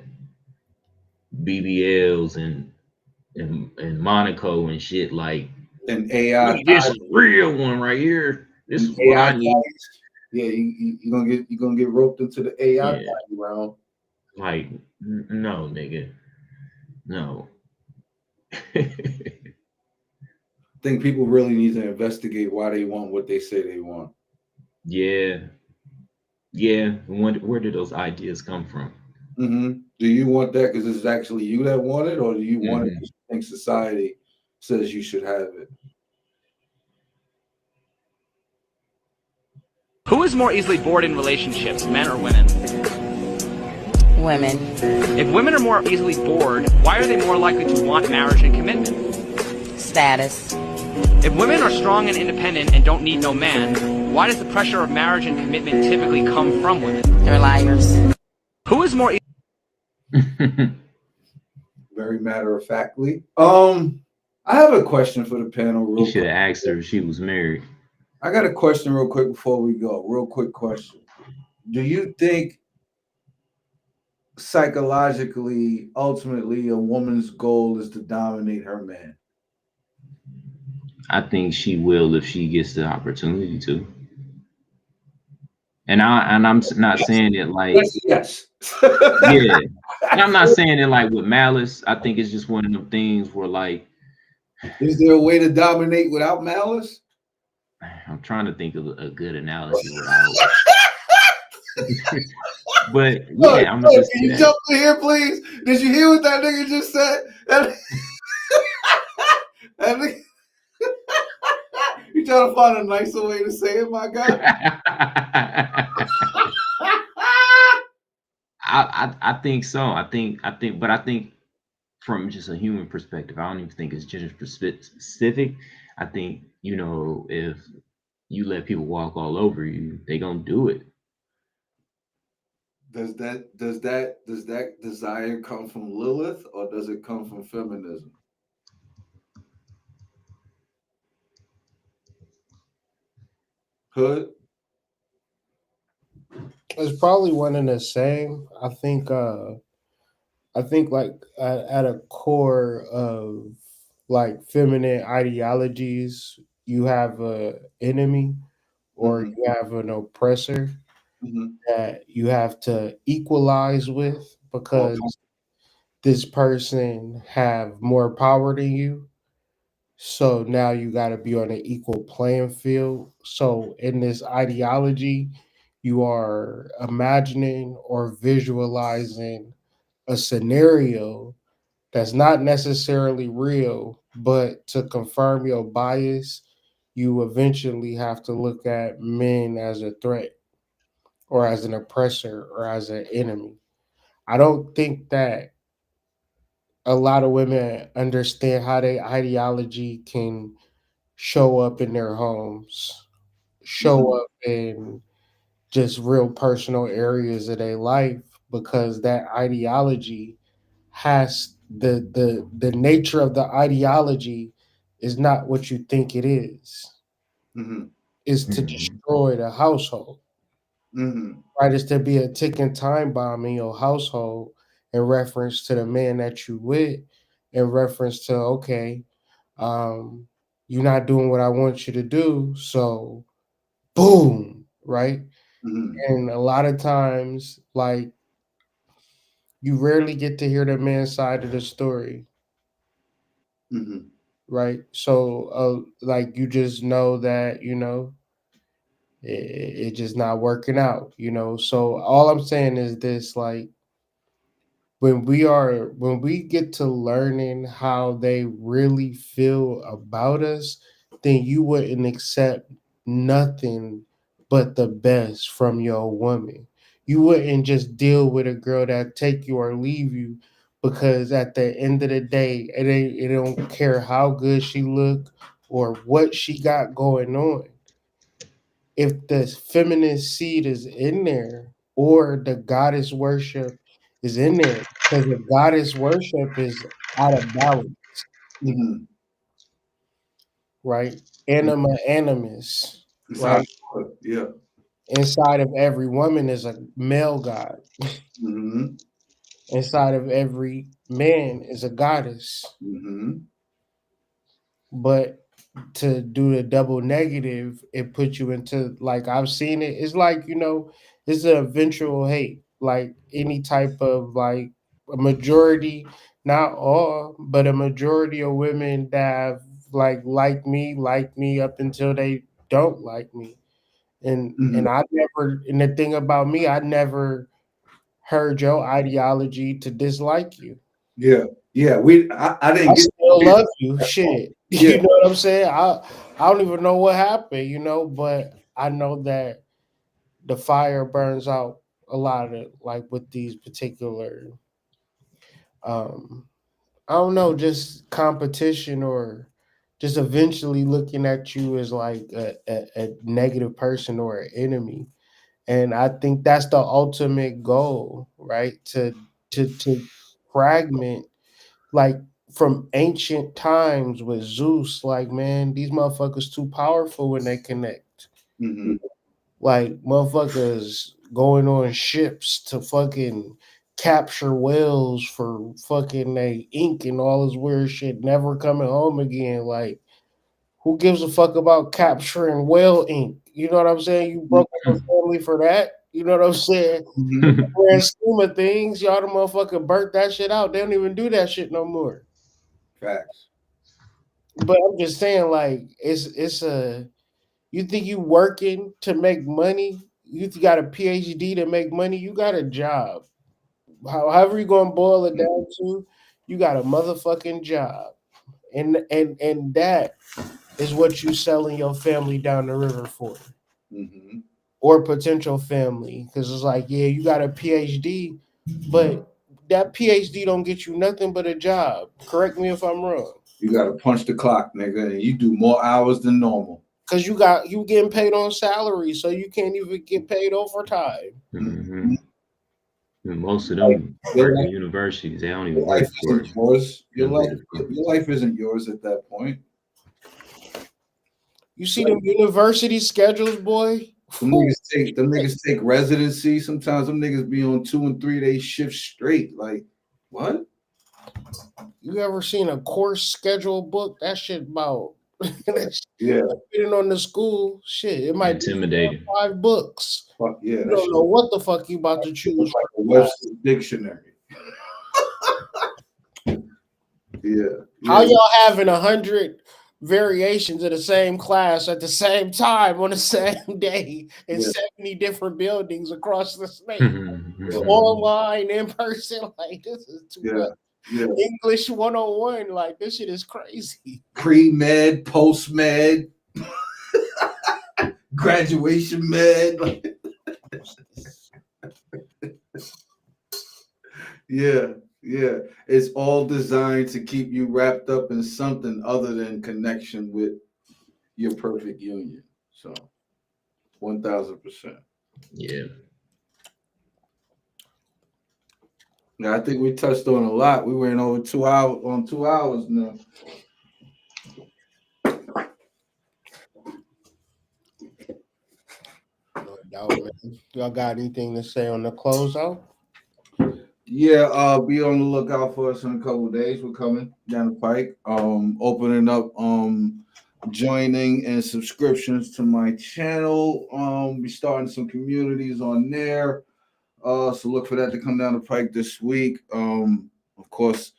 BBLs and Monaco and shit like an AI. This real one right here. This is what I need. Yeah, you're gonna get roped into the AI round. Like, no, nigga. No. I think people really need to investigate why they want what they say they want. Yeah. Yeah. Where did those ideas come from? Mm-hmm. Do you want that because it's actually you that want it, or do you want it because you think society says you should have it? Who is more easily bored in relationships, men or women? Women. If women are more easily bored, why are they more likely to want marriage and commitment? Status. If women are strong and independent and don't need no man, why does the pressure of marriage and commitment typically come from women? They're liars. Who is more Very matter-of-factly. I have a question for the panel. You should have asked her if she was married. I got a question real quick before we go. Real quick question. Do you think psychologically, ultimately, a woman's goal is to dominate her man? I think she will if she gets the opportunity to. And I'm not saying it like yes. yeah. And I'm not saying it like with malice. I think it's just one of them things where like is there a way to dominate without malice? I'm trying to think of a good analogy without but yeah, I'm Look, just can you jump in here, please? Did you hear what that nigga just said? That nigga, you trying to find a nicer way to say it, my guy? I think so. I think from just a human perspective, I don't even think it's gender specific. I think, you know, if you let people walk all over you, they gonna do it. Does that desire come from Lilith or does it come from feminism? Hood? It's probably one and the same. I think like at a core of like feminine ideologies, you have a enemy or you have an oppressor that you have to equalize with because this person have more power than you. So now you got to be on an equal playing field. So in this ideology, you are imagining or visualizing a scenario that's not necessarily real, but to confirm your bias, you eventually have to look at men as a threat or as an oppressor or as an enemy. I don't think that a lot of women understand how their ideology can show up in their homes, show up in just real personal areas of their life because that ideology has the nature of the ideology is not what you think it is. Is to destroy the household. Right? Is to be a ticking time bomb in your household in reference to the man that you with, in reference to okay, you're not doing what I want you to do, so boom, right? And a lot of times, like you rarely get to hear the man's side of the story. Right. So like you just know that, you know, it just not working out, you know. So all I'm saying is this, like when we get to learning how they really feel about us, then you wouldn't accept nothing but the best from your woman. You wouldn't just deal with a girl that take you or leave you because at the end of the day, it don't care how good she look or what she got going on. If the feminine seed is in there or the goddess worship is in there, because the goddess worship is out of balance, right? Anima animus, right? Yeah. Inside of every woman is a male god. Inside of every man is a goddess. But to do the double negative, it puts you into like I've seen it. It's like, you know, it's an eventual hate. Like any type of like a majority, not all, but a majority of women that have like me up until they don't like me. And I never and the thing about me, I never heard your ideology to dislike you. Yeah. I didn't I get still love you. Shit. Yeah. You know what I'm saying? I don't even know what happened, you know, but I know that the fire burns out a lot of it, like with these particular I don't know, just competition or just eventually looking at you as like a negative person or an enemy. And I think that's the ultimate goal, right? To fragment like from ancient times with Zeus, like man, these motherfuckers too powerful when they connect. Like motherfuckers going on ships to fucking capture whales for fucking they ink and all this weird shit, never coming home again. Like Who gives a fuck about capturing whale ink? You know what I'm saying? You broke up a family for that. You know what I'm saying? In the grand scheme of things, y'all the motherfucker burnt that shit out. They don't even do that shit no more. Facts. But I'm just saying, like, it's a. You think you working to make money? You got a PhD to make money? You got a job. However you gonna boil it down to, you got a motherfucking job, and that is what you selling your family down the river for, or potential family, because it's like, yeah, you got a PhD, but that PhD don't get you nothing but a job. Correct me if I'm wrong. You gotta punch the clock, nigga, and you do more hours than normal. Cause you getting paid on salary, so you can't even get paid overtime. And most of them work in universities. They don't even work for it. Your life isn't yours at that point. You see them university schedules, boy. Them niggas take residency. Sometimes them niggas be on 2 and 3 day shifts straight. Like, what? You ever seen a course schedule book? That shit about yeah. Depending on the school, shit, it might intimidating. be 5 books. Fuck yeah. You don't know what the fuck you about to choose. Like a Webster dictionary. Yeah. How y'all having 100 variations of the same class at the same time on the same day in 70 different buildings across the state? Online, in person, like this is too much. Yeah. English 101, like this shit is crazy. Pre-med, post-med, graduation med. Yeah. It's all designed to keep you wrapped up in something other than connection with your perfect union. So 1000%. Yeah. Yeah, I think we touched on a lot. We went over 2 hours now. No doubt, man. Y'all got anything to say on the closeout? Yeah, be on the lookout for us in a couple of days. We're coming down the pike. Opening up joining and subscriptions to my channel. Be starting some communities on there. So look for that to come down the pike this week. Of course,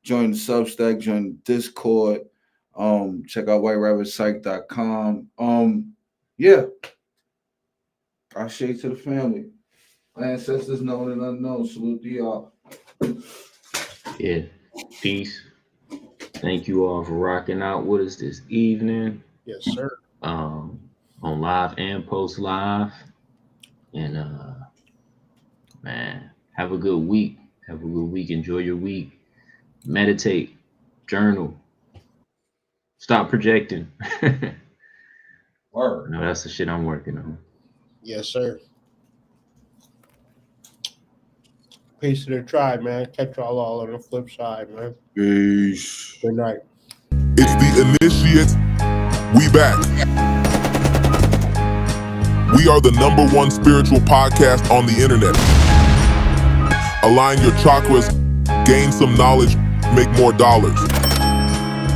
join the Substack, join the Discord. Check out whiterabbitpsych.com. Yeah. I shade to the family. Ancestors known and unknown. Salute to y'all. Yeah. Peace. Thank you all for rocking out with us this evening. Yes, sir. On live and post live. And man, have a good week. Have a good week. Enjoy your week. Meditate. Journal. Stop projecting. Word. No, that's the shit I'm working on. Yes, sir. Peace to the tribe, man. Catch y'all all on the flip side, man. Peace. Good night. It's the Initiates. We back. We are the #1 spiritual podcast on the internet. Align your chakras, gain some knowledge, make more dollars.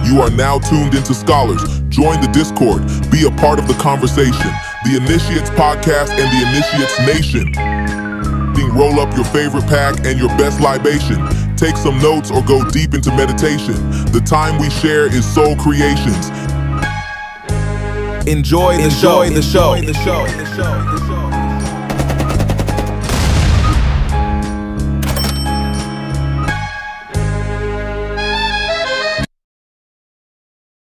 You are now tuned into scholars. Join the Discord. Be a part of the conversation. The Initiates Podcast and the Initiates Nation. Roll up your favorite pack and your best libation. Take some notes or go deep into meditation. The time we share is soul creations. Enjoy the show.